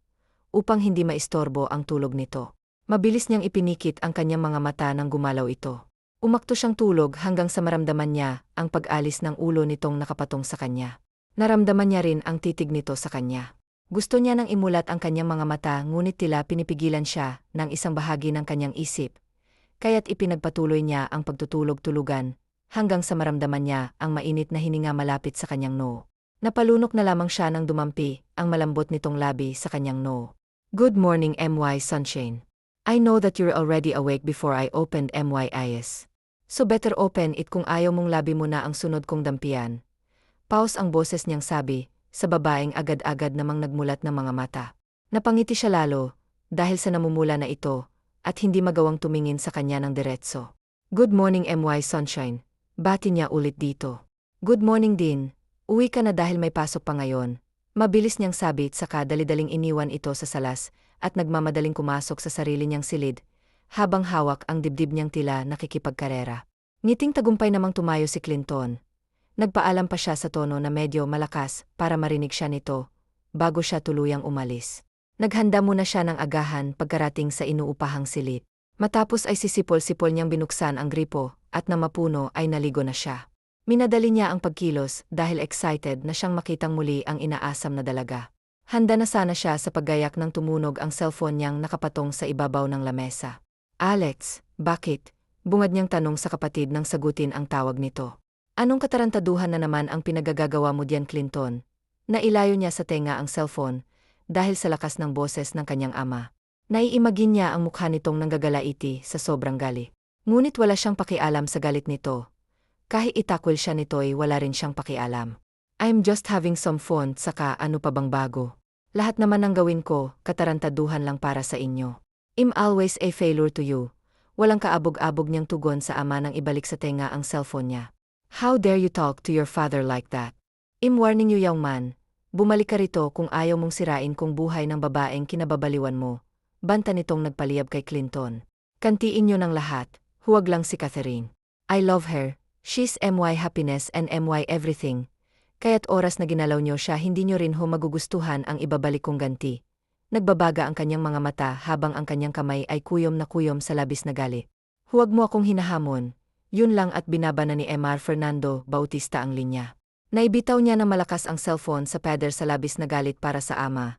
upang hindi maistorbo ang tulog nito. Mabilis niyang ipinikit ang kanyang mga mata nang gumalaw ito. Umakto siyang tulog hanggang sa maramdaman niya ang pag-alis ng ulo nitong nakapatong sa kanya. Naramdaman niya rin ang titig nito sa kanya. Gusto niya nang imulat ang kanyang mga mata ngunit tila pinipigilan siya ng isang bahagi ng kanyang isip. Kaya't ipinagpatuloy niya ang pagtutulog-tulugan, hanggang sa maramdaman niya ang mainit na hininga malapit sa kanyang noo. Napalunok na lamang siya nang dumampi ang malambot nitong labi sa kanyang noo. Good morning MY Sunshine. I know that you're already awake before I opened my eyes. So better open it kung ayaw mong labi mo na ang sunod kong dampian. Pause ang boses niyang sabi, sa babaeng agad-agad namang nagmulat ng mga mata. Napangiti siya lalo, dahil sa namumula na ito, at hindi magawang tumingin sa kanya ng diretso. Good morning MY Sunshine. Bati niya ulit dito. Good morning din, uwi ka na dahil may pasok pa ngayon. Mabilis niyang sabit saka dali-daling iniwan ito sa salas at nagmamadaling kumasok sa sarili niyang silid, habang hawak ang dibdib niyang tila nakikipagkarera. Ngiting tagumpay namang tumayo si Clinton. Nagpaalam pa siya sa tono na medyo malakas para marinig siya nito, bago siya tuluyang umalis. Naghanda muna siya ng agahan pagkarating sa inuupahang silid. Matapos ay sisipol-sipol niyang binuksan ang gripo, at na mapuno ay naligo na siya. Minadali niya ang pagkilos dahil excited na siyang makitang muli ang inaasam na dalaga. Handa na sana siya sa paggayak ng tumunog ang cellphone niyang nakapatong sa ibabaw ng lamesa. Alex, bakit? Bungad niyang tanong sa kapatid nang sagutin ang tawag nito. Anong katarantaduhan na naman ang pinagagagawa mo diyan Clinton? Nailayo niya sa tenga ang cellphone, dahil sa lakas ng boses ng kanyang ama. Naiimagine niya ang mukha nitong nanggagalaiti sa sobrang gali. Ngunit wala siyang pakialam sa galit nito. Kahit itakwil siya nito ay wala rin siyang pakialam. I'm just having some fun saka ano pa bang bago. Lahat naman ng gawin ko, katarantaduhan lang para sa inyo. I'm always a failure to you. Walang kaabog-abog niyang tugon sa ama nang ibalik sa tenga ang cellphone niya. How dare you talk to your father like that? I'm warning you, young man. Bumalik ka rito kung ayaw mong sirain kung buhay ng babaeng kinababaliwan mo. Banta nitong nagpaliyab kay Clinton. Kantiin niyo ng lahat, huwag lang si Catherine. I love her. She's my happiness and my everything. Kaya't oras na ginalaw niyo siya, hindi niyo rin magugustuhan ang ibabalik kong ganti. Nagbabaga ang kanyang mga mata habang ang kanyang kamay ay kuyom na kuyom sa labis na galit. Huwag mo akong hinahamon. Yun lang at binaba na ni Mr. Fernando Bautista ang linya. Naibitaw niya ng malakas ang cellphone sa pader sa labis na galit para sa ama.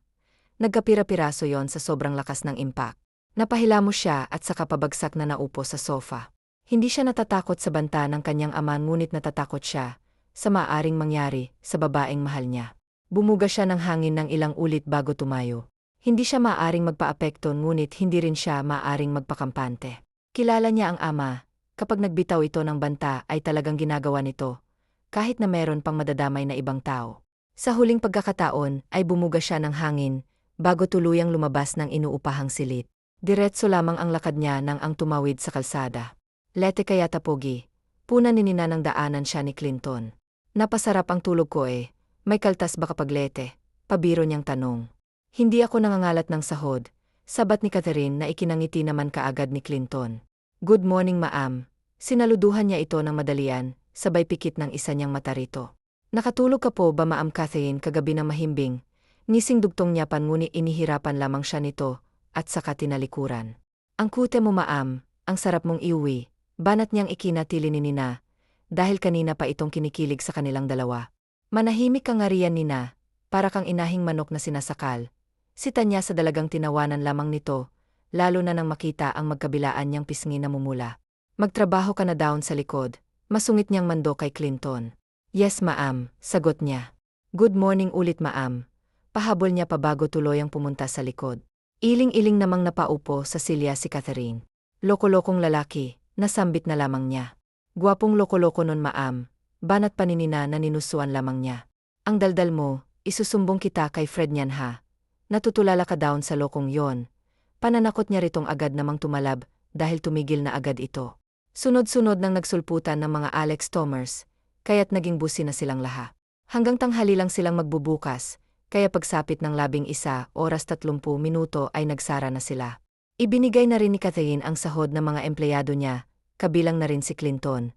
Nagkapira-piraso yon sa sobrang lakas ng impact. Napahilamos siya at saka pabagsak na naupo sa sofa. Hindi siya natatakot sa banta ng kanyang ama, ngunit natatakot siya sa maaaring mangyari sa babaeng mahal niya. Bumuga siya ng hangin ng ilang ulit bago tumayo. Hindi siya maaaring magpaapekto, ngunit hindi rin siya maaaring magpakampante. Kilala niya ang ama. Kapag nagbitaw ito ng banta ay talagang ginagawa nito, kahit na meron pang madadamay na ibang tao. Sa huling pagkakataon ay bumuga siya ng hangin bago tuluyang lumabas ng inuupahang silid. Diretso lamang ang lakad niya nang ang tumawid sa kalsada. Lete kayata pogi. Puna ni Nina ng daanan siya ni Clinton. Napasarap ang tulog ko eh. May kaltas ba kapag lete? Pabiro niyang tanong. Hindi ako nangangalat ng sahod. Sabat ni Catherine na ikinangiti naman kaagad ni Clinton. Good morning, ma'am. Sinaluduhan niya ito ng madalian, sabay pikit ng isa niyang mata rito. Nakatulog ka po ba, ma'am Catherine, kagabi ng mahimbing? Ngising dugtong niya pan, ngunit inihirapan lamang siya nito at saka tinalikuran. Ang kute mo, ma'am, ang sarap mong iuwi. Banat niyang ikinatili ni Nina. Dahil kanina pa itong kinikilig sa kanilang dalawa. Manahimik ka nga riyan, Nina, para kang inahing manok na sinasakal. Sita niya sa dalagang tinawanan lamang nito, lalo na nang makita ang magkabilaan niyang pisngi na mumula. Magtrabaho ka na down sa likod, masungit niyang mando kay Clinton. Yes, ma'am, sagot niya. Good morning ulit, ma'am. Pahabol niya pa bago tuluyang pumunta sa likod. Iling-iling namang napaupo sa silya si Catherine. Loko-lokong lalaki, nasambit na lamang niya. Gwapong loko-loko nun, ma'am. Banat pa ni Nina na ninusuan lamang niya. Ang daldal mo, isusumbong kita kay Fred niyan, ha. Natutulala ka down sa lokong yon. Pananakot niya ritong agad namang tumalab dahil tumigil na agad ito. Sunod-sunod nang nagsulputan ng mga Alex Tomers, kaya't naging busi na silang lahat. Hanggang tanghali lang silang magbubukas, kaya pagsapit ng 11:30 ay nagsara na sila. Ibinigay na rin ni Catherine ang sahod ng mga empleyado niya, kabilang na rin si Clinton.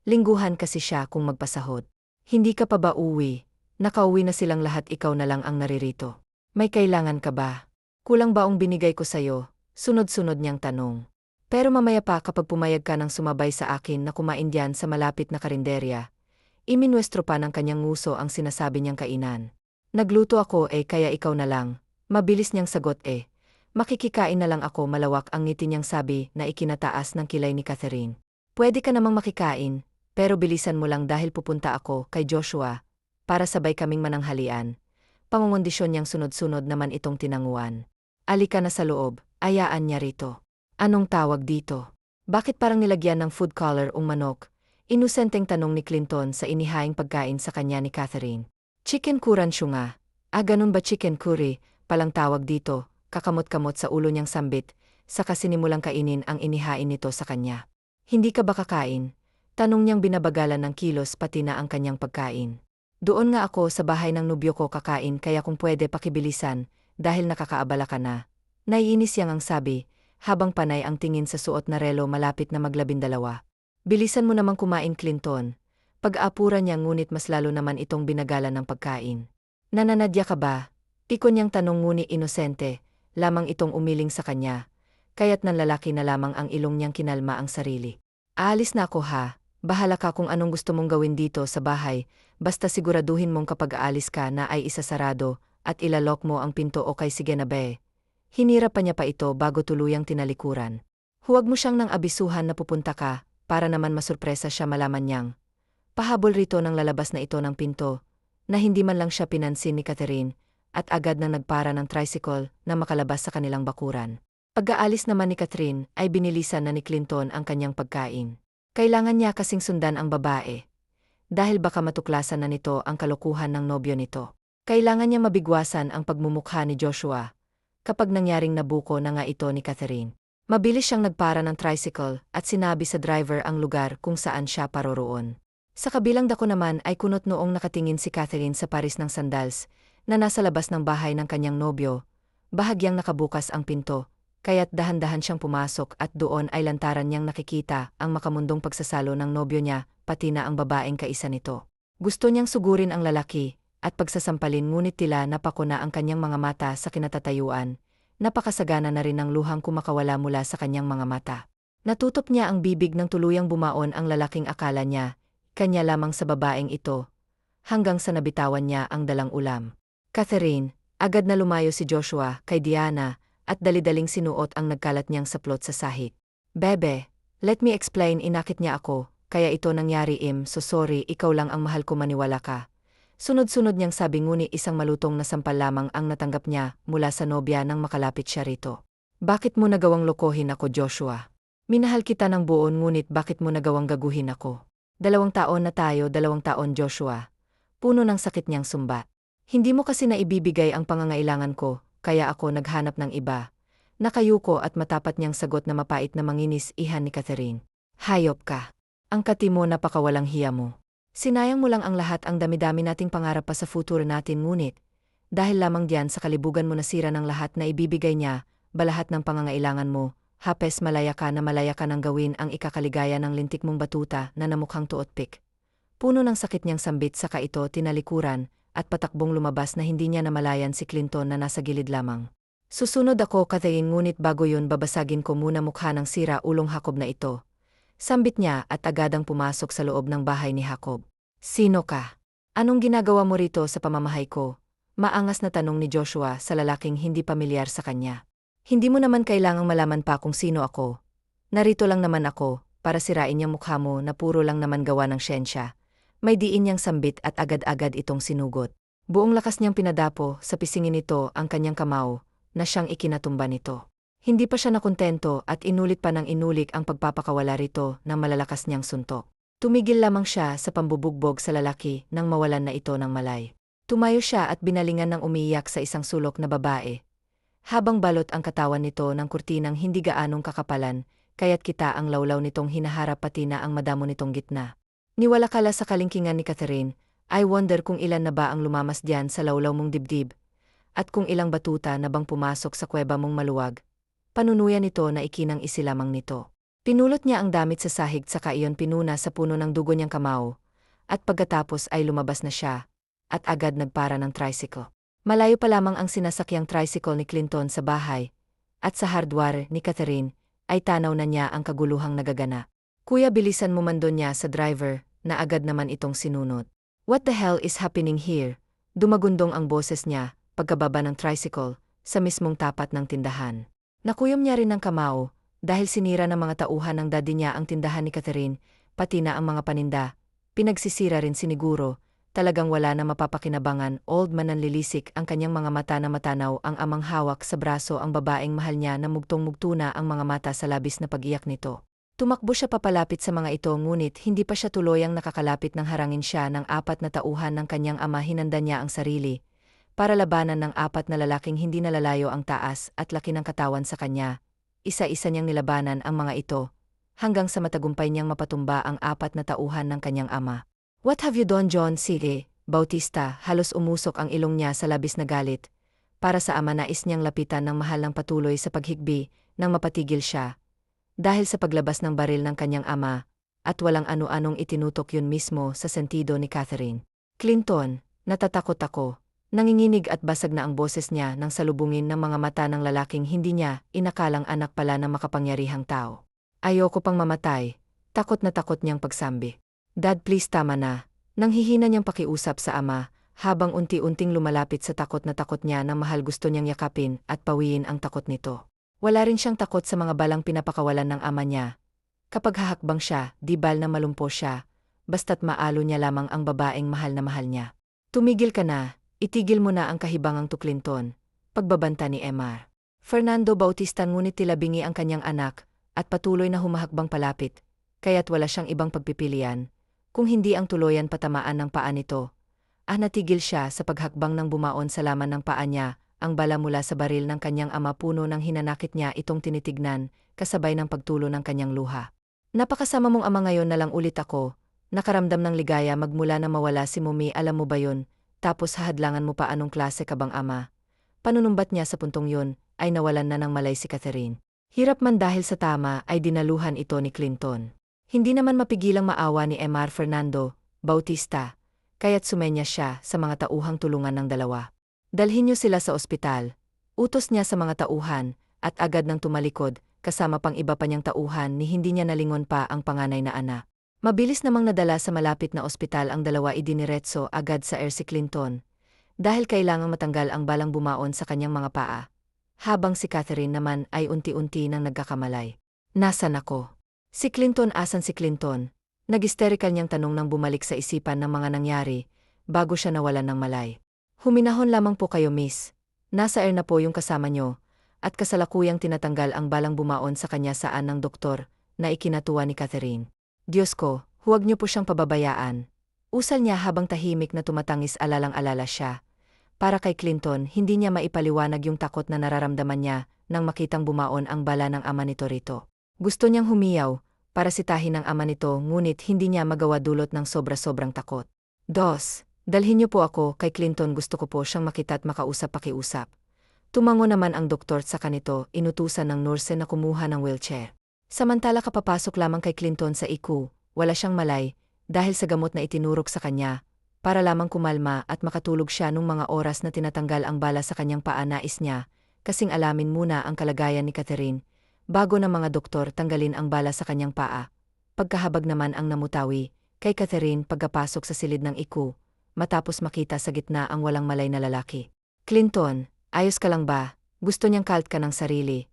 Lingguhan kasi siya kung magpasahod. Hindi ka pa ba uwi? Nakauwi na silang lahat, ikaw na lang ang naririto. May kailangan ka ba? Kulang ba ang binigay ko sa'yo? Sunod-sunod niyang tanong. Pero mamaya pa, kapag pumayag ka ng sumabay sa akin na kumain diyan sa malapit na karinderya. Iminwestro pa ng kanyang nguso ang sinasabi niyang kainan. Nagluto ako kaya ikaw na lang. Mabilis niyang sagot Makikikain na lang ako, malawak ang ngiti niyang sabi na ikinataas ng kilay ni Catherine. Pwede ka namang makikain, pero bilisan mo lang dahil pupunta ako kay Joshua para sabay kaming mananghalian. Pangungondisyon niyang sunod-sunod naman itong tinanguan. Alika na sa loob, ayaan niya rito. Anong tawag dito? Bakit parang nilagyan ng food color ang manok? Inusenteng tanong ni Clinton sa inihaing pagkain sa kanya ni Catherine. Chicken kuransyo nga. Ganun ba, chicken curry, palang tawag dito? Kakamot-kamot sa ulo niyang sambit, saka sinimulang kainin ang inihain nito sa kanya. Hindi ka ba kakain? Tanong niyang binabagalan ng kilos pati na ang kanyang pagkain. Doon nga ako sa bahay ng nobyo ko kakain, kaya kung pwede pakibilisan, dahil nakakaabala ka na. Naiinis yang ang sabi, habang panay ang tingin sa suot na relo malapit na mag-12. Bilisan mo namang kumain, Clinton. Pag-aapuran niya, ngunit mas lalo naman itong binagalan ng pagkain. Nananadya ka ba? Tikon niyang tanong, ngunit inosente lamang itong umiling sa kanya, kaya't nanlalaki na lamang ang ilong niyang kinalma ang sarili. Aalis na ako, ha, bahala ka kung anong gusto mong gawin dito sa bahay, basta siguraduhin mong kapag aalis ka na ay isasarado at ilalok mo ang pinto, o kay sige na be. Hinirap pa niya pa ito bago tuluyang tinalikuran. Huwag mo siyang nang abisuhan na pupunta ka, para naman masurpresa siya malaman niyang. Pahabol rito nang lalabas na ito ng pinto, na hindi man lang siya pinansin ni Catherine, at agad na nagpara ng tricycle na makalabas sa kanilang bakuran. Pag-aalis naman ni Catherine ay binilisan na ni Clinton ang kanyang pagkain. Kailangan niya kasing sundan ang babae. Dahil baka matuklasan na nito ang kalokohan ng nobyo nito. Kailangan niya mabigwasan ang pagmumukha ni Joshua. Kapag nangyaring nabuko na nga ito ni Catherine. Mabilis siyang nagpara ng tricycle at sinabi sa driver ang lugar kung saan siya paroroon. Sa kabilang dako naman ay kunot noong nakatingin si Catherine sa paris ng sandals na nasa labas ng bahay ng kanyang nobyo. Bahagyang nakabukas ang pinto, kaya't dahan-dahan siyang pumasok at doon ay lantaran niyang nakikita ang makamundong pagsasalo ng nobyo niya, pati na ang babaeng kaisa nito. Gusto niyang sugurin ang lalaki at pagsasampalin ngunit tila napako na ang kanyang mga mata sa kinatatayuan. Napakasagana na rin ng luhang kumakawala mula sa kanyang mga mata. Natutop niya ang bibig nang tuluyang bumaon ang lalaking akala niya, kanya lamang sa babaeng ito, hanggang sa nabitawan niya ang dalang ulam. Catherine, agad na lumayo si Joshua kay Diana at dali-daling sinuot ang nagkalat niyang saplot sa sahig. Bebe, let me explain, inakit niya ako, kaya ito nangyari so sorry, ikaw lang ang mahal ko, maniwala ka. Sunod-sunod niyang sabi ngunit isang malutong na sampal lamang ang natanggap niya mula sa nobya nang makalapit siya rito. Bakit mo nagawang lokohin ako, Joshua? Minahal kita ng buon ngunit bakit mo nagawang gaguhin ako? 2 taon na tayo, 2 taon, Joshua. Puno ng sakit niyang sumbat. Hindi mo kasi naibibigay ang pangangailangan ko, kaya ako naghanap ng iba. Nakayuko at matapat niyang sagot na mapait na manginis ihan ni Catherine. Hayop ka. Ang kati mo, napakawalang hiya mo. Sinayang mo lang ang lahat, ang dami-dami nating pangarap pa sa futuro natin ngunit, dahil lamang diyan sa kalibugan mo nasira ng lahat na ibibigay niya, balahat ng pangangailangan mo, hapes malaya ka ng gawin ang ikakaligaya ng lintik mong batuta na namukhang tuotpik. Puno ng sakit niyang sambit saka ito tinalikuran at patakbong lumabas na hindi niya namalayan si Clinton na nasa gilid lamang. Susunod ako, Catherine, ngunit bago yun babasagin ko muna mukha ng sira ulong Jacob na ito. Sambit niya at agadang pumasok sa loob ng bahay ni Jacob. Sino ka? Anong ginagawa mo rito sa pamamahay ko? Maangas na tanong ni Joshua sa lalaking hindi pamilyar sa kanya. Hindi mo naman kailangang malaman pa kung sino ako. Narito lang naman ako, para sirain niyang mukha mo na puro lang naman gawa ng siyensya. May diin niyang sambit at agad-agad itong sinugot. Buong lakas niyang pinadapo sa pisingin nito ang kanyang kamao, na siyang ikinatumba nito. Hindi pa siya nakontento at inulit pa ng inulik ang pagpapakawala rito ng malalakas niyang suntok. Tumigil lamang siya sa pambubugbog sa lalaki nang mawalan na ito ng malay. Tumayo siya at binalingan ng umiiyak sa isang sulok na babae. Habang balot ang katawan nito ng kurtinang hindi gaanong kakapalan, kaya't kita ang lawlaw nitong hinaharap pati na ang madamo nitong gitna. Niwalakala sa kalingkingan ni Catherine, I wonder kung ilan na ba ang lumamas diyan sa lawlaw mong dibdib, at kung ilang batuta na bang pumasok sa kuweba mong maluwag. Panunuyan nito na ikinang isilamang nito. Pinulot niya ang damit sa sahig saka iyon pinuna sa puno ng dugo niyang kamao, at pagkatapos ay lumabas na siya, at agad nagpara ng tricycle. Malayo pa lamang ang sinasakyang tricycle ni Clinton sa bahay, at sa hardware ni Catherine, ay tanaw na niya ang kaguluhang nagagana. Kuya, bilisan mo, mandon niya sa driver, na agad naman itong sinunod. What the hell is happening here? Dumagundong ang boses niya, pagkababa ng tricycle, sa mismong tapat ng tindahan. Nakuyom niya rin ng kamao, dahil sinira ng mga tauhan ng daddy niya ang tindahan ni Catherine, pati na ang mga paninda. Pinagsisira rin siniguro, talagang wala na mapapakinabangan, old man nanlilisik ang kanyang mga mata na matanaw ang amang hawak sa braso ang babaeng mahal niya na mugtong-mugto na ang mga mata sa labis na pag-iyak nito. Tumakbo siya papalapit sa mga ito ngunit hindi pa siya tuluyang nakakalapit nang harangin siya ng 4 na tauhan ng kanyang ama. Hinanda niya ang sarili para labanan ng 4 na lalaking hindi nalalayo ang taas at laki ng katawan sa kanya. Isa-isa niyang nilabanan ang mga ito, hanggang sa matagumpay niyang mapatumba ang 4 na tauhan ng kanyang ama. What have you done, John? Sige, Bautista, halos umusok ang ilong niya sa labis na galit. Para sa ama, nais niyang lapitan ng mahal ng patuloy sa paghigbi, nang mapatigil siya. Dahil sa paglabas ng baril ng kanyang ama, at walang ano-anong itinutok yun mismo sa sentido ni Catherine. Clinton, natatakot ako. Nanginginig at basag na ang boses niya nang salubungin ng mga mata ng lalaking hindi niya inakalang anak pala ng makapangyarihang tao. Ayoko pang mamatay, takot na takot niyang pagsambi. Dad, please, tama na. Nang hihina niyang pakiusap sa ama, habang unti-unting lumalapit sa takot na takot niya na mahal, gusto niyang yakapin at pawiin ang takot nito. Wala rin siyang takot sa mga balang pinapakawalan ng ama niya. Kapag hahakbang siya, di bal na malumpo siya, basta't maalo niya lamang ang babaeng mahal na mahal niya. Tumigil ka na. Itigil mo na ang kahibangang to, Clinton, pagbabanta ni Mr. Fernando Bautista, ngunit tila bingi ang kanyang anak at patuloy na humahakbang palapit, kaya't wala siyang ibang pagpipilian, kung hindi ang tuluyan patamaan ng paa nito, Natigil siya sa paghakbang ng bumaon sa laman ng paa niya, ang bala mula sa baril ng kanyang ama puno ng hinanakit niya itong tinitignan, kasabay ng pagtulo ng kanyang luha. Napakasama mong ama ngayon na lang ulit ako, nakaramdam ng ligaya magmula na mawala si Mumi, alam mo ba yon? Tapos hahadlangan mo pa, anong klase ka bang ama? Panunumbat niya sa puntong yun, ay nawalan na ng malay si Catherine. Hirap man dahil sa tama ay dinaluhan ito ni Clinton. Hindi naman mapigilang maawa ni Mr. Fernando Bautista, kaya't sumenya siya sa mga tauhang tulungan ng dalawa. Dalhin niyo sila sa ospital. Utos niya sa mga tauhan, at agad nang tumalikod, kasama pang iba pa niyang tauhan ni hindi niya nalingon pa ang panganay na anak. Mabilis namang nadala sa malapit na ospital ang dalawa, idiniretso agad sa si Clinton. Dahil kailangang matanggal ang balang bumaon sa kanyang mga paa. Habang si Catherine naman ay unti-unti nang nagkakamalay. Nasaan ako? Si Clinton, asan si Clinton? Nag-hysterical niyang tanong nang bumalik sa isipan ng mga nangyari, bago siya nawalan ng malay. Huminahon lamang po kayo, miss. Nasa air na po yung kasama niyo, at kasalukuyang tinatanggal ang balang bumaon sa kanya saan ng doktor, na ikinatuwa ni Catherine. Diyos ko, huwag niyo po siyang pababayaan. Usal niya habang tahimik na tumatangis, alalang-alala siya. Para kay Clinton, hindi niya maipaliwanag yung takot na nararamdaman niya nang makitang bumaon ang bala ng ama nito rito. Gusto niyang humiyaw, para sitahin ang ama nito, ngunit hindi niya magawa dulot ng sobra-sobrang takot. Dos, dalhin niyo po ako kay Clinton, gusto ko po siyang makita at makausap-pakiusap. Tumango naman ang doktor sa kanito, inutusan ng nurse na kumuha ng wheelchair. Samantala kapapasok lamang kay Clinton sa ICU, wala siyang malay, dahil sa gamot na itinurok sa kanya, para lamang kumalma at makatulog siya nung mga oras na tinatanggal ang bala sa kanyang paa. Nais niya, kasing alamin muna ang kalagayan ni Catherine, bago ng mga doktor tanggalin ang bala sa kanyang paa. Pagkahabag naman ang namutawi, kay Catherine pagkapasok sa silid ng ICU, matapos makita sa gitna ang walang malay na lalaki. Clinton, ayos ka lang ba? Gusto niyang kalt ka ng sarili.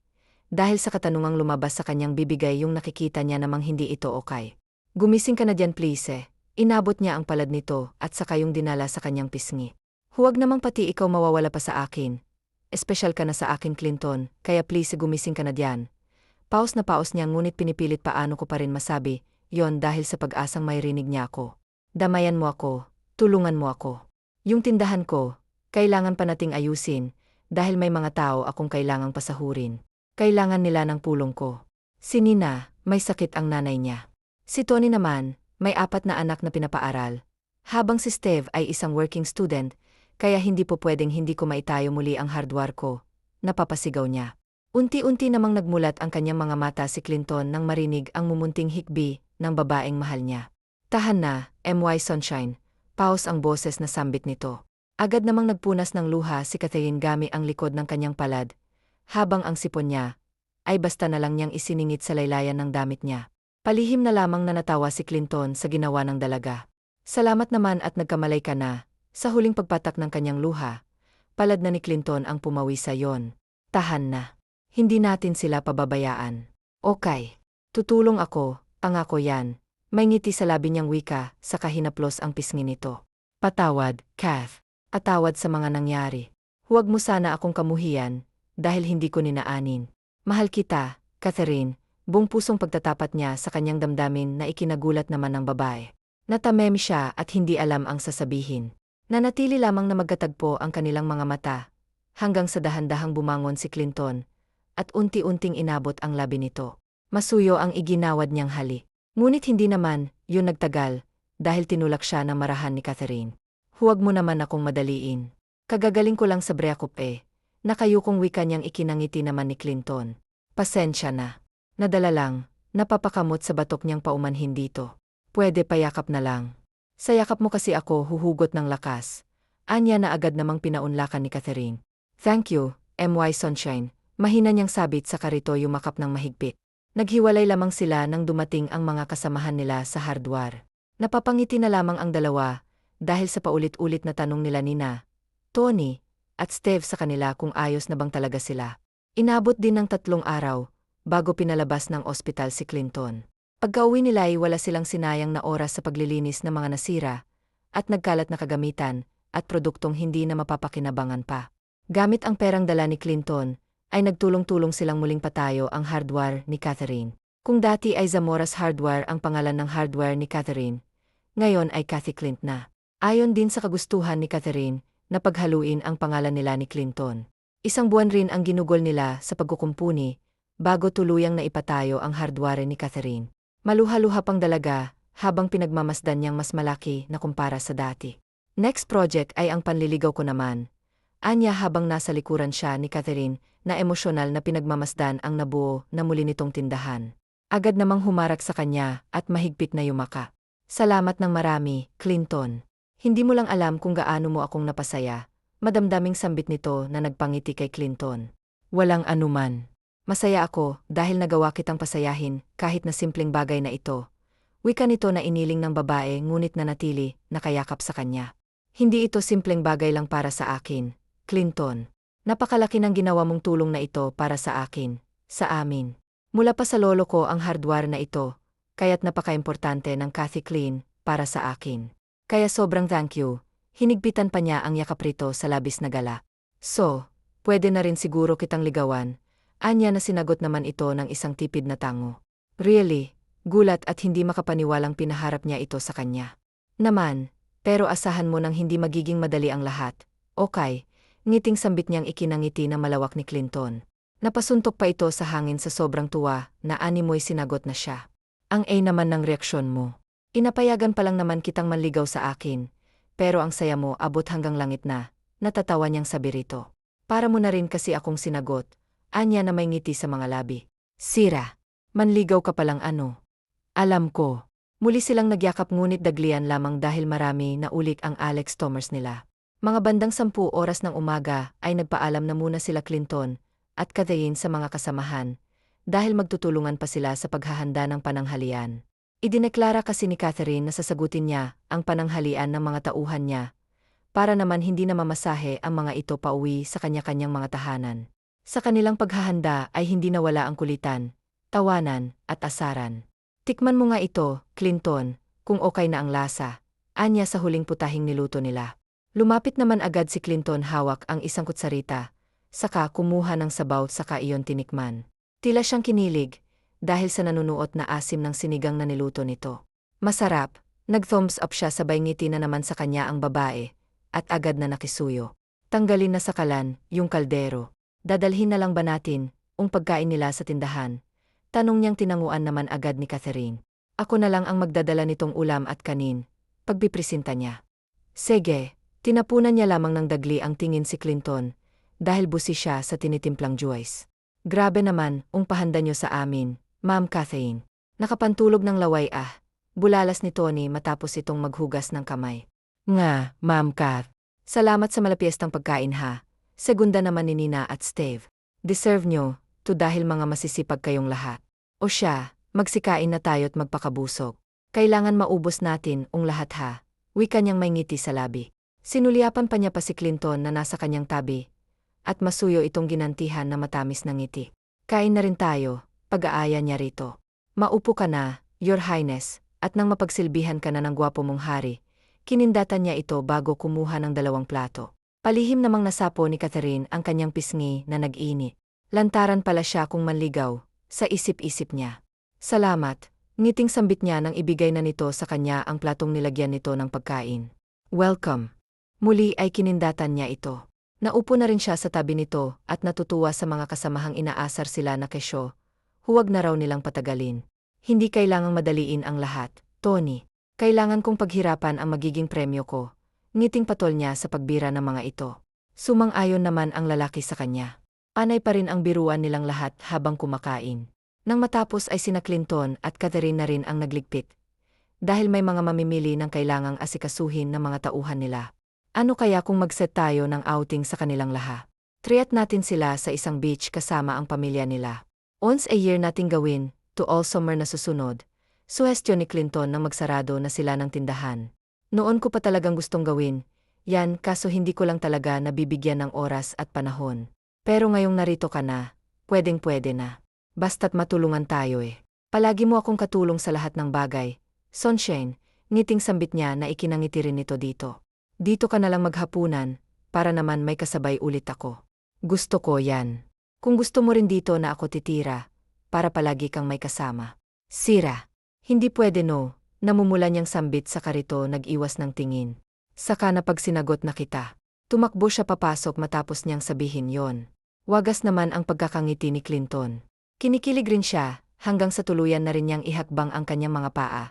Dahil sa katanungang lumabas sa kanyang bibigay yung nakikita niya namang hindi ito okay. Gumising ka na dyan please eh. Inabot niya ang palad nito at saka yung dinala sa kanyang pisngi. Huwag namang pati ikaw mawawala pa sa akin. Espesyal ka na sa akin Clinton, kaya please gumising ka na dyan. Paus na paus niya ngunit pinipilit paano ko pa rin masabi, yon dahil sa pag-asang may rinig niya ako. Damayan mo ako, tulungan mo ako. Yung tindahan ko, kailangan pa nating ayusin, dahil may mga tao akong kailangang pasahurin. Kailangan nila ng pulong ko. Si Nina, may sakit ang nanay niya. Si Tony naman, may 4 na anak na pinapaaral. Habang si Steve ay isang working student, kaya hindi po pwedeng hindi ko maitayo muli ang hardware ko. Napapasigaw niya. Unti-unti namang nagmulat ang kanyang mga mata si Clinton nang marinig ang mumunting hikbi ng babaeng mahal niya. Tahan na, My Sunshine. Paus ang boses na sambit nito. Agad namang nagpunas ng luha si Catherine gamit ang likod ng kanyang palad, habang ang sipon niya ay basta na lang niyang isiningit sa laylayan ng damit niya. Palihim na lamang na natawa si Clinton sa ginawa ng dalaga. Salamat naman at nagkamalay ka na. Sa huling pagpatak ng kanyang luha, palad na ni Clinton ang pumawi sa yon. Tahan na. Hindi natin sila pababayaan. Okay. Tutulong ako, pangako yan. May ngiti sa labi niyang wika, sa kahinaplos ang pisngi nito. Patawad, Kath. Atawad sa mga nangyari. Huwag mo sana akong kamuhian, dahil hindi ko ninaanin. Mahal kita, Catherine, buong pusong pagtatapat niya sa kanyang damdamin na ikinagulat naman ng babae. Natamem siya at hindi alam ang sasabihin. Nanatili lamang na magkatagpo ang kanilang mga mata, hanggang sa dahan-dahang bumangon si Clinton, at unti-unting inabot ang labi nito. Masuyo ang iginawad niyang halik. Ngunit hindi naman, yun nagtagal, dahil tinulak siya ng marahan ni Catherine. Huwag mo naman akong madaliin. Kagagaling ko lang sa breakup eh. Nakayukong wika niyang ikinangiti naman ni Clinton. Pasensya na. Nadala lang, napapakamot sa batok niyang paumanhin dito. Pwede payakap na lang. Sa yakap mo kasi ako huhugot ng lakas. Anya na agad namang pinaunlakan ni Catherine. Thank you, My Sunshine. Mahina niyang sabit sa karito yumakap ng mahigpit. Naghiwalay lamang sila nang dumating ang mga kasamahan nila sa hardware. Napapangiti na lamang ang dalawa, dahil sa paulit-ulit na tanong nila Nina, Tony, at Steve sa kanila kung ayos na bang talaga sila. Inabot din ng 3 araw, bago pinalabas ng ospital si Clinton. Pagka-uwi nila ay wala silang sinayang na oras sa paglilinis ng mga nasira, at nagkalat na kagamitan, at produktong hindi na mapapakinabangan pa. Gamit ang perang dala ni Clinton, ay nagtulong-tulong silang muling patayo ang hardware ni Catherine. Kung dati ay Zamora's Hardware ang pangalan ng hardware ni Catherine, ngayon ay Cathy Clint na. Ayon din sa kagustuhan ni Catherine, na paghaluin ang pangalan nila ni Clinton. Isang buwan rin ang ginugol nila sa pagkukumpuni, bago tuluyang naipatayo ang hardware ni Catherine. Maluha-luha pang dalaga, habang pinagmamasdan niyang mas malaki na kumpara sa dati. Next project ay ang panliligaw ko naman. Anya habang nasa likuran siya ni Catherine, na emosyonal na pinagmamasdan ang nabuo na muli nitong tindahan. Agad namang humarap sa kanya at mahigpit na yumaka. Salamat ng marami, Clinton. Hindi mo lang alam kung gaano mo akong napasaya. Madamdaming sambit nito na nagpangiti kay Clinton. Walang anuman. Masaya ako dahil nagawa kitang pasayahin kahit na simpleng bagay na ito. Wika nito na iniling ng babae ngunit nanatili nakayakap sa kanya. Hindi ito simpleng bagay lang para sa akin, Clinton. Napakalaki ng ginawa mong tulong na ito para sa akin, sa amin. Mula pa sa lolo ko ang hardware na ito, kaya't napaka-importante ng Kathy Klein para sa akin. Kaya sobrang thank you. Hinigpitan pa niya ang yakap rito sa labis na gala. So, pwede na rin siguro kitang ligawan. Anya na sinagot naman ito ng isang tipid na tango. Really? Gulat at hindi makapaniwalang pinaharap niya ito sa kanya. Naman, pero asahan mo nang hindi magiging madali ang lahat. Okay, ngiting sambit niyang ikinangiti na malawak ni Clinton. Napasuntok pa ito sa hangin sa sobrang tuwa na animoy sinagot na siya. Ang naman ng reaksyon mo. Inapayagan pa lang naman kitang manligaw sa akin, pero ang saya mo abot hanggang langit na, natatawa niyang sabi rito. Para mo na rin kasi akong sinagot, anya na may ngiti sa mga labi. Sira, manligaw ka palang ano. Alam ko. Muli silang nagyakap ngunit daglian lamang dahil marami na ulik ang Alex Tomers nila. Mga bandang 10 oras ng umaga ay nagpaalam na muna sila Clinton at Catherine sa mga kasamahan dahil magtutulungan pa sila sa paghahanda ng pananghalian. Idineklara kasi ni Catherine na sasagutin niya ang pananghalian ng mga tauhan niya para naman hindi na mamasahe ang mga ito pauwi sa kanya-kanyang mga tahanan. Sa kanilang paghahanda ay hindi nawala ang kulitan, tawanan at asaran. Tikman mo nga ito, Clinton, kung okay na ang lasa, anya sa huling putahing niluto nila. Lumapit naman agad si Clinton hawak ang isang kutsarita, saka kumuha ng sabaw saka iyon tinikman. Tila siyang kinilig, dahil sa nanunuot na asim ng sinigang na niluto nito. Masarap, nag-thumbs up siya sabay ngiti na naman sa kanya ang babae, at agad na nakisuyo. Tanggalin na sa kalan, yung kaldero. Dadalhin na lang ba natin, pagkain nila sa tindahan? Tanong niyang tinanguan naman agad ni Catherine. Ako na lang ang magdadala nitong ulam at kanin, pagpipresenta niya. Sige, tinapunan niya lamang ng dagli ang tingin si Clinton, dahil busi siya sa tinitimplang juice. Grabe naman, pahanda niyo sa amin, Ma'am Catherine. Nakapantulog ng laway bulalas ni Tony matapos itong maghugas ng kamay. Nga, Ma'am Kath. Salamat sa malapiestang pagkain ha. Segunda naman ni Nina at Steve. Deserve nyo, to dahil mga masisipag kayong lahat. O siya, magsikain na tayo't magpakabusog. Kailangan maubos natin lahat ha. Wika niyang may ngiti sa labi. Sinuliapan pa niya pa si Clinton na nasa kanyang tabi. At masuyo itong ginantihan na matamis na ngiti. Kain na rin tayo, pag-aaya niya rito. Maupo ka na, Your Highness, at nang mapagsilbihan ka na ng gwapo mong hari. Kinindatan niya ito bago kumuha ng 2 plato. Palihim namang nasapo ni Catherine ang kanyang pisngi na nag-init. Lantaran pala siya kung manligaw, sa isip-isip niya. Salamat, ngiting sambit niya nang ibigay na nito sa kanya ang platong nilagyan nito ng pagkain. Welcome. Muli ay kinindatan niya ito. Naupo na rin siya sa tabi nito at natutuwa sa mga kasamahang inaasar sila na kesyo. Huwag na raw nilang patagalin. Hindi kailangang madaliin ang lahat, Tony. Kailangan kong paghirapan ang magiging premyo ko. Ngiting patol niya sa pagbira ng mga ito. Sumang-ayon naman ang lalaki sa kanya. Panay pa rin ang biruan nilang lahat habang kumakain. Nang matapos ay sina Clinton at Catherine na rin ang nagligpit. Dahil may mga mamimili ng kailangang asikasuhin ng mga tauhan nila. Ano kaya kung mag-set tayo ng outing sa kanilang lahat? Triat natin sila sa isang beach kasama ang pamilya nila. Once a year nating gawin, to all summer na susunod. Suhestyon ni Clinton nang magsarado na sila ng tindahan. Noon ko pa talagang gustong gawin, yan kaso hindi ko lang talaga nabibigyan ng oras at panahon. Pero ngayong narito ka na, pwedeng-pwede na. Basta't matulungan tayo Palagi mo akong katulong sa lahat ng bagay. Sunshine, ngiting sambit niya na ikinangiti rin nito dito. Dito ka na lang maghapunan, para naman may kasabay ulit ako. Gusto ko yan. Kung gusto mo rin dito na ako titira, para palagi kang may kasama. Sira. Hindi pwede no, namumula niyang sambit sa karito nag-iwas ng tingin. Saka na pag sinagot na kita. Tumakbo siya papasok matapos niyang sabihin yon. Wagas naman ang pagkakangiti ni Clinton. Kinikilig rin siya, hanggang sa tuluyan na rin niyang ihakbang ang kanyang mga paa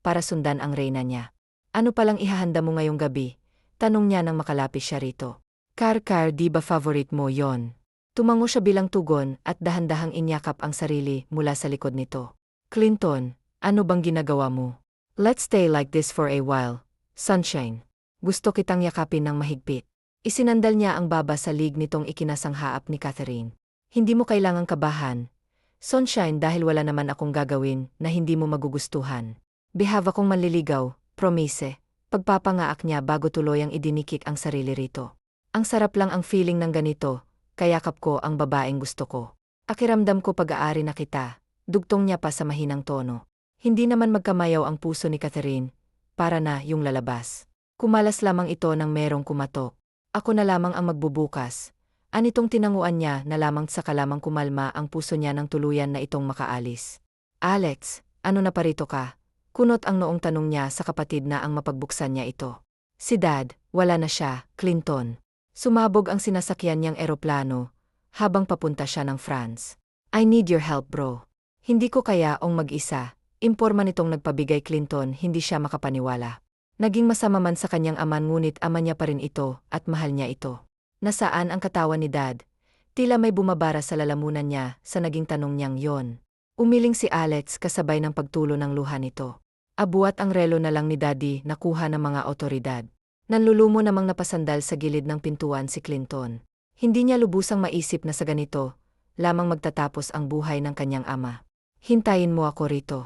para sundan ang reyna niya. Ano palang ihahanda mo ngayong gabi? Tanong niya nang makalapit siya rito. Kar, di ba favorite mo yon? Tumango siya bilang tugon at dahan-dahang inyakap ang sarili mula sa likod nito. Clinton, ano bang ginagawa mo? Let's stay like this for a while, sunshine. Gusto kitang yakapin ng mahigpit. Isinandal niya ang baba sa lig nitong ikinasanghaap ni Catherine. Hindi mo kailangang kabahan, sunshine, dahil wala naman akong gagawin na hindi mo magugustuhan. Behave akong manliligaw, promise. Pagpapangaak niya bago tuluyang idinikik ang sarili rito. Ang sarap lang ang feeling ng ganito, kayakap ko ang babaeng gusto ko. Akiramdam ko pag-aari na kita, dugtong niya pa sa mahinang tono. Hindi naman magkamayaw ang puso ni Catherine, para na yung lalabas. Kumalas lamang ito nang merong kumatok. Ako na lamang ang magbubukas. Anitong tinanguan niya na lamang sa kalamang kumalma ang puso niya ng tuluyan na itong makaalis. Alex, ano na parito ka? Kunot ang noong tanong niya sa kapatid na ang mapagbuksan niya ito. Si Dad, wala na siya, Clinton. Sumabog ang sinasakyan niyang eroplano, habang papunta siya ng France. I need your help, bro. Hindi ko kayaong mag-isa, imporma nitong nagpabigay Clinton, hindi siya makapaniwala. Naging masama man sa kanyang ama ngunit ama niya pa rin ito at mahal niya ito. Nasaan ang katawan ni Dad? Tila may bumabara sa lalamunan niya sa naging tanong niyang yon. Umiling si Alex kasabay ng pagtulo ng luha nito. Abuat ang relo na lang ni Daddy nakuha ng mga otoridad. Nanlulumo namang napasandal sa gilid ng pintuan si Clinton. Hindi niya lubusang maisip na sa ganito lamang magtatapos ang buhay ng kanyang ama. Hintayin mo ako rito.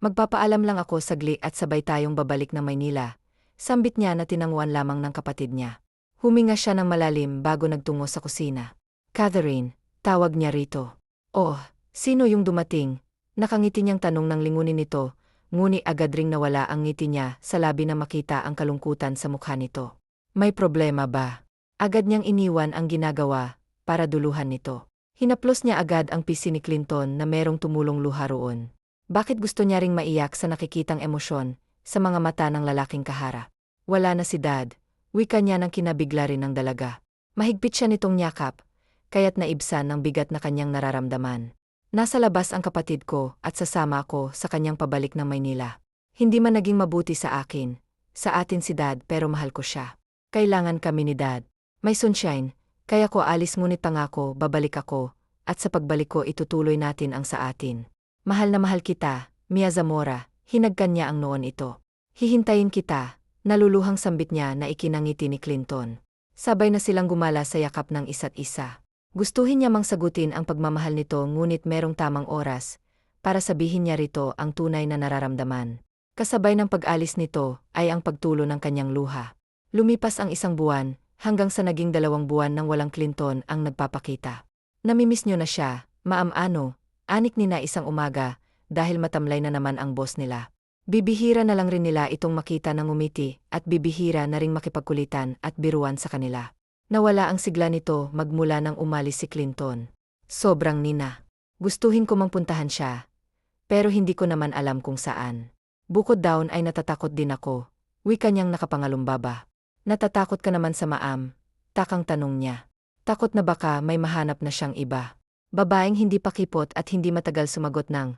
Magpapaalam lang ako sagli at sabay tayong babalik na Maynila. Sambit niya na tinanguan lamang ng kapatid niya. Huminga siya ng malalim bago nagtungo sa kusina. Catherine, tawag niya rito. Oh, sino yung dumating? Nakangiti niyang tanong ng lingunin nito, ngunit agad ring nawala ang ngiti niya sa labi na makita ang kalungkutan sa mukha nito. May problema ba? Agad niyang iniwan ang ginagawa para duluhan nito. Hinaplos niya agad ang pisi ni Clinton na merong tumulong luha roon. Bakit gusto niya ring maiyak sa nakikitang emosyon sa mga mata ng lalaking kaharap? Wala na si Dad, wika niya ng kinabigla rin ng dalaga. Mahigpit siya nitong nyakap, kaya't naibsan ng bigat na kanyang nararamdaman. Nasa labas ang kapatid ko at sasama ako sa kanyang pabalik ng Maynila. Hindi man naging mabuti sa akin, sa atin si Dad, pero mahal ko siya. Kailangan kami ni Dad. May sunshine, kaya ko alis ngunit pangako babalik ako, at sa pagbalik ko itutuloy natin ang sa atin. Mahal na mahal kita, Mia Zamora, hinagkan niya ang noon ito. Hihintayin kita. Naluluhang sambit niya na ikinangiti ni Clinton. Sabay na silang gumala sa yakap ng isa't isa. Gustuhin niya mang sagutin ang pagmamahal nito ngunit merong tamang oras para sabihin niya rito ang tunay na nararamdaman. Kasabay ng pag-alis nito ay ang pagtulo ng kanyang luha. Lumipas ang 1 buwan hanggang sa naging 2 buwan nang walang Clinton ang nagpapakita. Namimiss niyo na siya, Ma'am Ano, anik ni na isang umaga dahil matamlay na naman ang boss nila. Bibihira na lang rin nila itong makita ng ngumiti at bibihira na ring makipagkulitan at biruan sa kanila. Nawala ang sigla nito magmula nang umalis si Clinton. Sobrang nina. Gustuhin ko mang puntahan siya, pero hindi ko naman alam kung saan. Bukod down ay natatakot din ako, wika niyang nakapangalumbaba. Natatakot ka naman sa Maam? Takang tanong niya. Takot na baka may mahanap na siyang iba. Babaeng hindi pakipot at hindi matagal sumagot ng,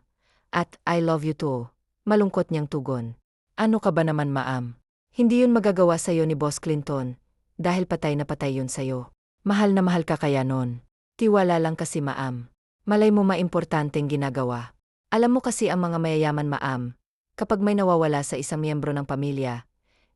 at I love you too. Malungkot niyang tugon. Ano ka ba naman, Maam? Hindi yun magagawa sa'yo ni Boss Clinton, dahil patay na patay yun sa'yo. Mahal na mahal ka kaya nun. Tiwala lang kasi, Maam. Malay mo maimportanteng ginagawa. Alam mo kasi ang mga mayayaman, Maam, kapag may nawawala sa isang miyembro ng pamilya,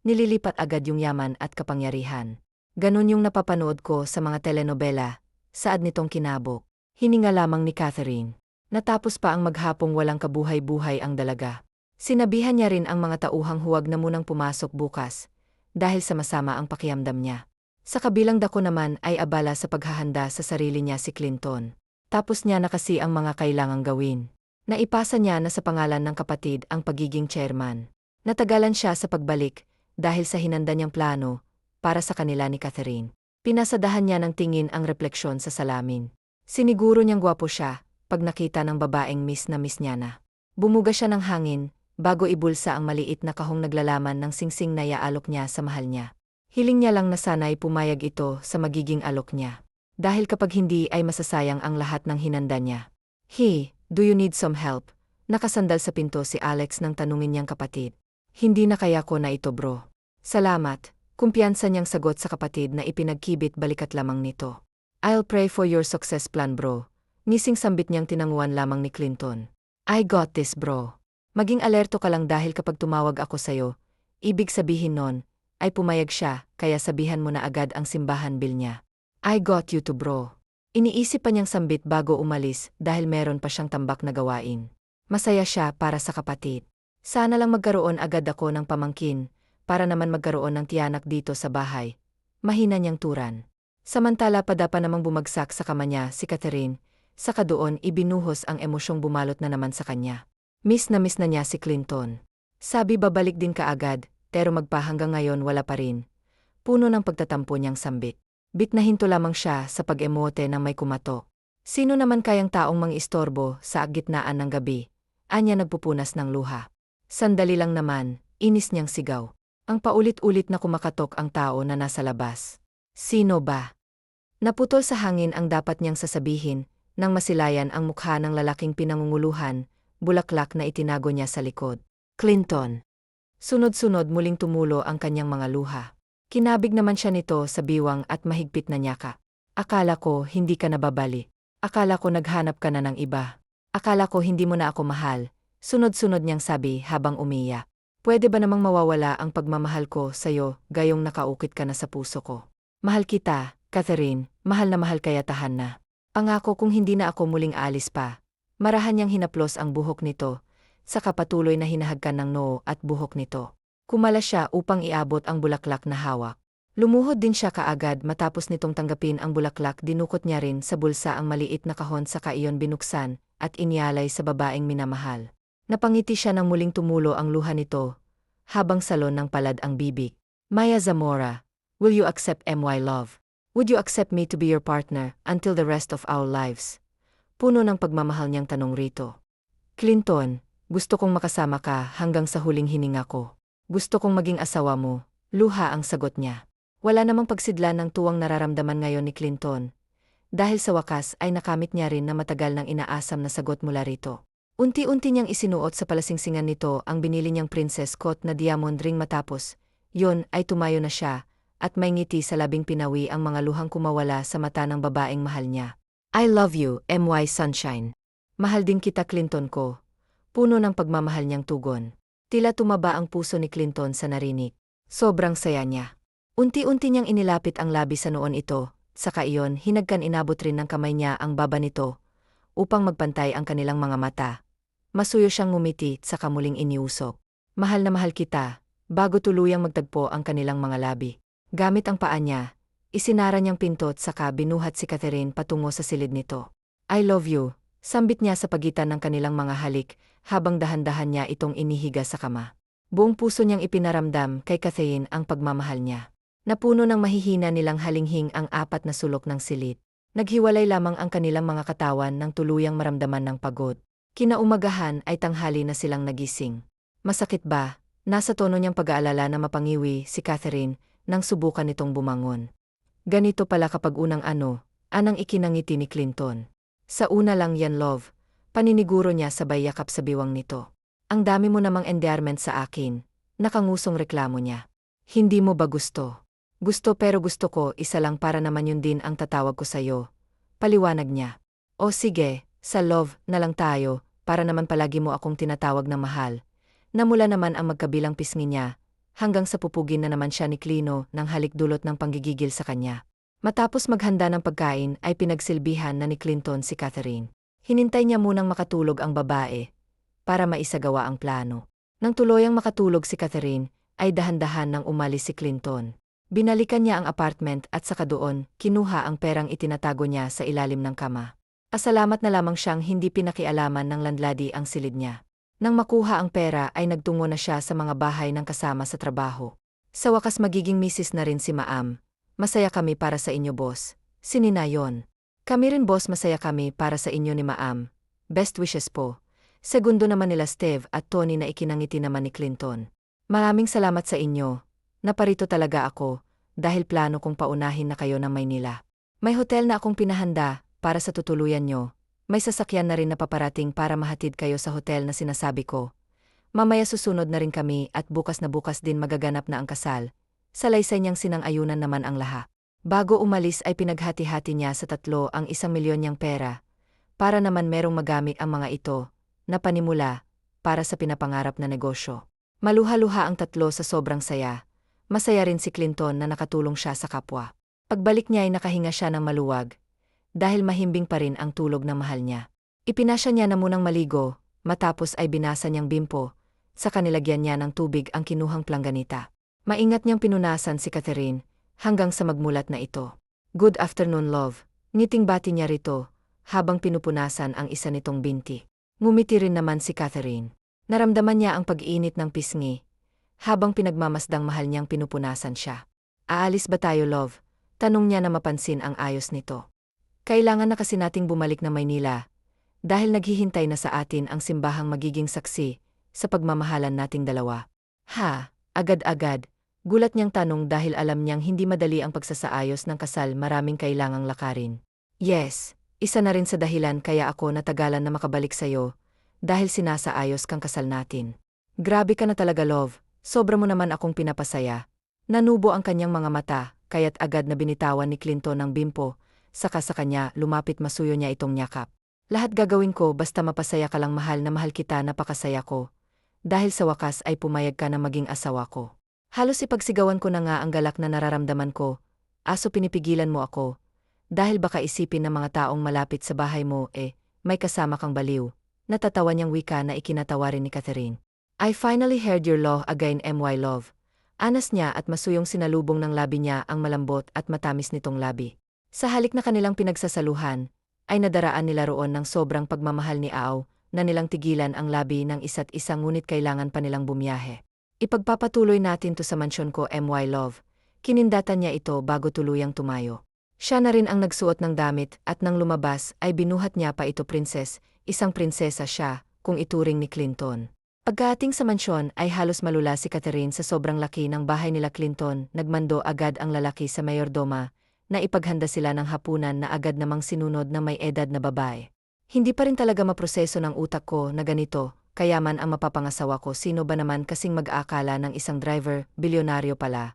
nililipat agad yung yaman at kapangyarihan. Ganun yung napapanood ko sa mga telenovela, saad nitong kinabok. Hininga lamang ni Catherine. Natapos pa ang maghapong walang kabuhay-buhay ang dalaga. Sinabihan niya rin ang mga tauhang huwag na munang pumasok bukas, dahil sa masama ang pakiramdam niya. Sa kabilang dako naman ay abala sa paghahanda sa sarili niya si Clinton. Tapos niya na kasi ang mga kailangang gawin. Naipasa niya na sa pangalan ng kapatid ang pagiging chairman. Natagalan siya sa pagbalik, dahil sa hinanda niyang plano, para sa kanila ni Catherine. Pinasadahan niya ng tingin ang refleksyon sa salamin. Siniguro niyang gwapo siya, pag nakita ng babaeng miss na miss niya na. Bumuga siya ng hangin, bago ibulsa ang maliit na kahong naglalaman ng singsing na iaalok niya sa mahal niya. Hiling niya lang na sana'y pumayag ito sa magiging alok niya. Dahil kapag hindi ay masasayang ang lahat ng hinanda niya. Do you need some help? Nakasandal sa pinto si Alex nang tanungin niyang kapatid. Hindi na kaya ko na ito bro. Salamat, kumpiyansa niyang sagot sa kapatid na ipinagkibit balikat lamang nito. I'll pray for your success plan bro. Ngising sambit niyang tinanguan lamang ni Clinton. I got this bro. Maging alerto ka lang dahil kapag tumawag ako sayo, ibig sabihin nun, ay pumayag siya, kaya sabihan mo na agad ang simbahan bill niya. I got you to bro. Iniisip pa niyang sambit bago umalis dahil meron pa siyang tambak na gawain. Masaya siya para sa kapatid. Sana lang magkaroon agad ako ng pamangkin, para naman magkaroon ng tiyanak dito sa bahay. Mahina niyang turan. Samantala pa namang bumagsak sa kama niya si Catherine, saka doon ibinuhos ang emosyong bumalot na naman sa kanya. Miss na niya si Clinton. Sabi babalik din kaagad, pero hanggang ngayon wala pa rin. Puno ng pagtatampo niyang sambit. Bit na hinto lamang siya sa pag-emote ng may kumatok. Sino naman kayang taong mang-istorbo sa gitnaan ng gabi? Anya nagpupunas ng luha. Sandali lang naman, inis niyang sigaw. Ang paulit-ulit na kumakatok ang tao na nasa labas. Sino ba? Naputol sa hangin ang dapat niyang sasabihin, nang masilayan ang mukha ng lalaking pinangunguluhan, bulaklak na itinago niya sa likod. Clinton. Sunod-sunod muling tumulo ang kanyang mga luha. Kinabig naman siya nito sa biwang at mahigpit na niyaka. Akala ko hindi ka nababali. Akala ko naghanap ka na ng iba. Akala ko hindi mo na ako mahal. Sunod-sunod niyang sabi habang umiyak. Pwede ba namang mawawala ang pagmamahal ko sa'yo, gayong nakaukit ka na sa puso ko? Mahal kita, Catherine, mahal kaya tahan na. Pangako kung hindi na ako muling alis pa. Marahan niyang hinaplos ang buhok nito, saka patuloy na hinahagkan ng noo at buhok nito. Kumala siya upang iabot ang bulaklak na hawak. Lumuhod din siya kaagad matapos nitong tanggapin ang bulaklak, dinukot niya rin sa bulsa ang maliit na kahon saka iyon binuksan at inialay sa babaeng minamahal. Napangiti siya nang muling tumulo ang luha nito, habang salon ng palad ang bibig. Maya Zamora, will you accept my love? Would you accept me to be your partner until the rest of our lives? Puno ng pagmamahal niyang tanong rito. Clinton, gusto kong makasama ka hanggang sa huling hininga ko. Gusto kong maging asawa mo, luha ang sagot niya. Wala namang pagsidlan ng tuwang nararamdaman ngayon ni Clinton. Dahil sa wakas ay nakamit niya rin na matagal nang inaasam na sagot mula rito. Unti-unti niyang isinuot sa palasingsingan nito ang binili niyang princess coat na diamond ring matapos. Yon ay tumayo na siya, at may ngiti sa labing pinawi ang mga luhang kumawala sa mata ng babaeng mahal niya. I love you, my sunshine. Mahal din kita Clinton ko. Puno ng pagmamahal niyang tugon. Tila tumaba ang puso ni Clinton sa narinig. Sobrang saya niya. Unti-unti niyang inilapit ang labi sa noon ito, saka iyon hinagkan inabot rin ng kamay niya ang baba nito, upang magpantay ang kanilang mga mata. Masuyo siyang ngumiti saka muling iniusok. Mahal na mahal kita, bago tuluyang magtagpo ang kanilang mga labi. Gamit ang paa niya, isinara niyang pintot saka binuhat si Catherine patungo sa silid nito. I love you, sambit niya sa pagitan ng kanilang mga halik, habang dahan-dahan niya itong inihiga sa kama. Buong puso niyang ipinaramdam kay Catherine ang pagmamahal niya. Napuno ng mahihina nilang halinghing ang apat na sulok ng silid. Naghiwalay lamang ang kanilang mga katawan nang tuluyang maramdaman ng pagod. Kinaumagahan ay tanghali na silang nagising. Masakit ba? Nasa tono niyang pag-aalala na mapangiwi si Catherine nang subukan nitong bumangon. Ganito pala kapag unang anang ikinangiti ni Clinton. Sa una lang yan love. Paniniguro niya sabay yakap sa biwang nito. Ang dami mo namang endearment sa akin, nakangusong reklamo niya. Hindi mo ba gusto? Gusto pero gusto ko isa lang para naman yun din ang tatawag ko sa'yo. Paliwanag niya. O sige, sa love na lang tayo, para naman palagi mo akong tinatawag na mahal. Namula naman ang magkabilang pisngi niya, hanggang sa pupugin na naman siya ni Clino ng halik dulot ng panggigigil sa kanya. Matapos maghanda ng pagkain ay pinagsilbihan na ni Clinton si Catherine. Hinintay niya munang makatulog ang babae, para maisagawa ang plano. Nang tuluyang makatulog si Catherine, ay dahan-dahan nang umalis si Clinton. Binalikan niya ang apartment at saka doon, kinuha ang perang itinatago niya sa ilalim ng kama. Asalamat na lamang siyang hindi pinakialaman ng landlady ang silid niya. Nang makuha ang pera ay nagtungo na siya sa mga bahay ng kasama sa trabaho. Sa wakas magiging misis na rin si Maam. Masaya kami para sa inyo boss. Sininayon. Kami rin boss, masaya kami para sa inyo ni Maam. Best wishes po. Segundo naman nila Steve at Tony na ikinangiti naman ni Clinton. Maraming salamat sa inyo. Naparito talaga ako. dahil plano kong paunahin na kayo ng Maynila. May hotel na akong pinahanda para sa tutuluyan nyo. May sasakyan na rin na paparating para mahatid kayo sa hotel na sinasabi ko. Mamaya susunod na rin kami at bukas na bukas din magaganap na ang kasal. Salaysay niyang sinang-ayunan naman ang lahat. Bago umalis ay pinaghati-hati niya sa 3 ang 1 milyon niyang pera. Para naman merong magamit ang mga ito, na panimula, para sa pinapangarap na negosyo. Maluha-luha ang 3 sa sobrang saya. Masaya rin si Clinton na nakatulong siya sa kapwa. Pagbalik niya ay nakahinga siya ng maluwag. Dahil mahimbing pa rin ang tulog ng mahal niya. Ipinasya niya na munang maligo, matapos ay binasa niyang bimpo. Sa kanilagyan niya ng tubig ang kinuhang plangganita. Maingat niyang pinunasan si Catherine, hanggang sa magmulat na ito. Good afternoon, love. Ngiting bati niya rito, habang pinupunasan ang isa nitong binti. Ngumiti rin naman si Catherine. Naramdaman niya ang pag-init ng pisngi, habang pinagmamasdang mahal niyang pinupunasan siya. Aalis ba tayo, love? Tanong niya na mapansin ang ayos nito. Kailangan na kasi nating bumalik na Maynila, dahil naghihintay na sa atin ang simbahang magiging saksi sa pagmamahalan nating dalawa. Ha, agad-agad. Gulat niyang tanong dahil alam niyang hindi madali ang pagsasaayos ng kasal, maraming kailangang lakarin. Yes, isa na rin sa dahilan kaya ako natagalan na makabalik sa'yo, dahil sinasaayos kang kasal natin. Grabe ka na talaga, love, sobra mo naman akong pinapasaya. Nanubo ang kanyang mga mata, kaya't agad na binitawan ni Clinton ang bimpo, saka sa kanya lumapit masuyo niya itong nyakap. Lahat gagawin ko basta mapasaya ka lang, mahal na mahal kita, napakasaya ko. Dahil sa wakas ay pumayag ka na maging asawa ko. Halos ipagsigawan ko na nga ang galak na nararamdaman ko, aso pinipigilan mo ako. Dahil baka isipin ng mga taong malapit sa bahay mo may kasama kang baliw. Natatawa niyang wika na ikinatawa rin ni Catherine. I finally heard your law again, my love. Anas niya at masuyong sinalubong ng labi niya ang malambot at matamis nitong labi. Sa halik na kanilang pinagsasaluhan, ay nadaraan nila roon ng sobrang pagmamahal ni Ao, na nilang tigilan ang labi ng isa't isa, ngunit kailangan pa nilang bumiyahe. Ipagpapatuloy natin to sa mansyon ko, my love. Kinindatan niya ito bago tuluyang tumayo. Siya na rin ang nagsuot ng damit at nang lumabas ay binuhat niya pa ito, princess, isang prinsesa siya, kung ituring ni Clinton. Pagkaating sa mansyon ay halos malula si Catherine sa sobrang laki ng bahay nila Clinton, nagmando agad ang lalaki sa mayordoma, na ipaghanda sila ng hapunan na agad namang sinunod ng may edad na babae. Hindi pa rin talaga maproseso ng utak ko na ganito, kaya man ang mapapangasawa ko, sino ba naman kasing mag-aakala ng isang driver, bilyonaryo pala.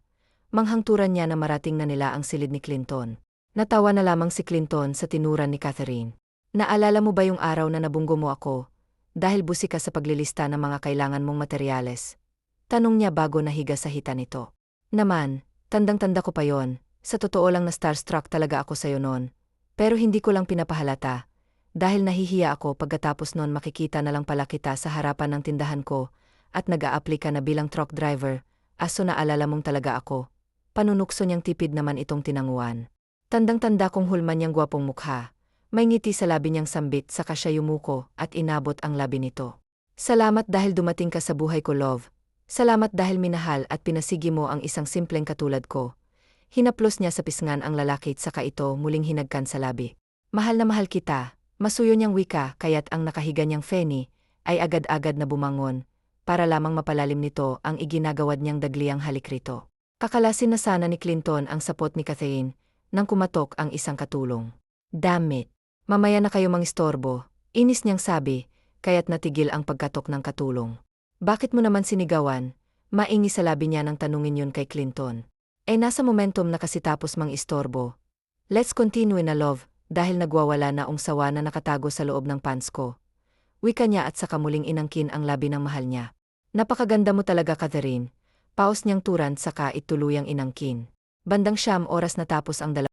Manghangturan niya na marating na nila ang silid ni Clinton. Natawa na lamang si Clinton sa tinuran ni Catherine. Naalala mo ba yung araw na nabunggo mo ako? Dahil busi ka sa paglilista ng mga kailangan mong materyales. Tanong niya bago nahiga sa hita nito. Naman, tandang-tanda ko pa yon. Sa totoo lang na starstruck talaga ako sa'yo noon. Pero hindi ko lang pinapahalata. Dahil nahihiya ako pagkatapos noon makikita na lang pala kita sa harapan ng tindahan ko at nag-a-apply ka na bilang truck driver, aso naalala mong talaga ako. Panunukso niyang tipid naman itong tinanguan. Tandang-tanda kong hulman niyang gwapong mukha. May ngiti sa labi niyang sambit, saka siya yumuko at inabot ang labi nito. Salamat dahil dumating ka sa buhay ko, love. Salamat dahil minahal at pinasigi mo ang isang simpleng katulad ko. Hinaplos niya sa pisngan ang lalaki, saka ito muling hinagkan sa labi. Mahal na mahal kita. Masuyo niyang wika, kaya't ang nakahiga niyang Fanny ay agad-agad na bumangon, para lamang mapalalim nito ang iginagawad niyang dagliang halik rito. Kakalasin na sana ni Clinton ang sapot ni Catherine, nang kumatok ang isang katulong. Damn it! Mamaya na kayo mangistorbo, inis niyang sabi, kaya't natigil ang pagkatok ng katulong. Bakit mo naman sinigawan? Maingi sa labi niya nang tanungin yun kay Clinton. Nasa momentum na kasi tapos mangistorbo. Let's continue na, love. Dahil nagwawala na ang sawa na nakatago sa loob ng pants ko. Wika niya at saka muling inangkin ang labi ng mahal niya. Napakaganda mo talaga, Catherine. Paus niyang turan saka ituluyang inangkin. Bandang 9 oras na tapos ang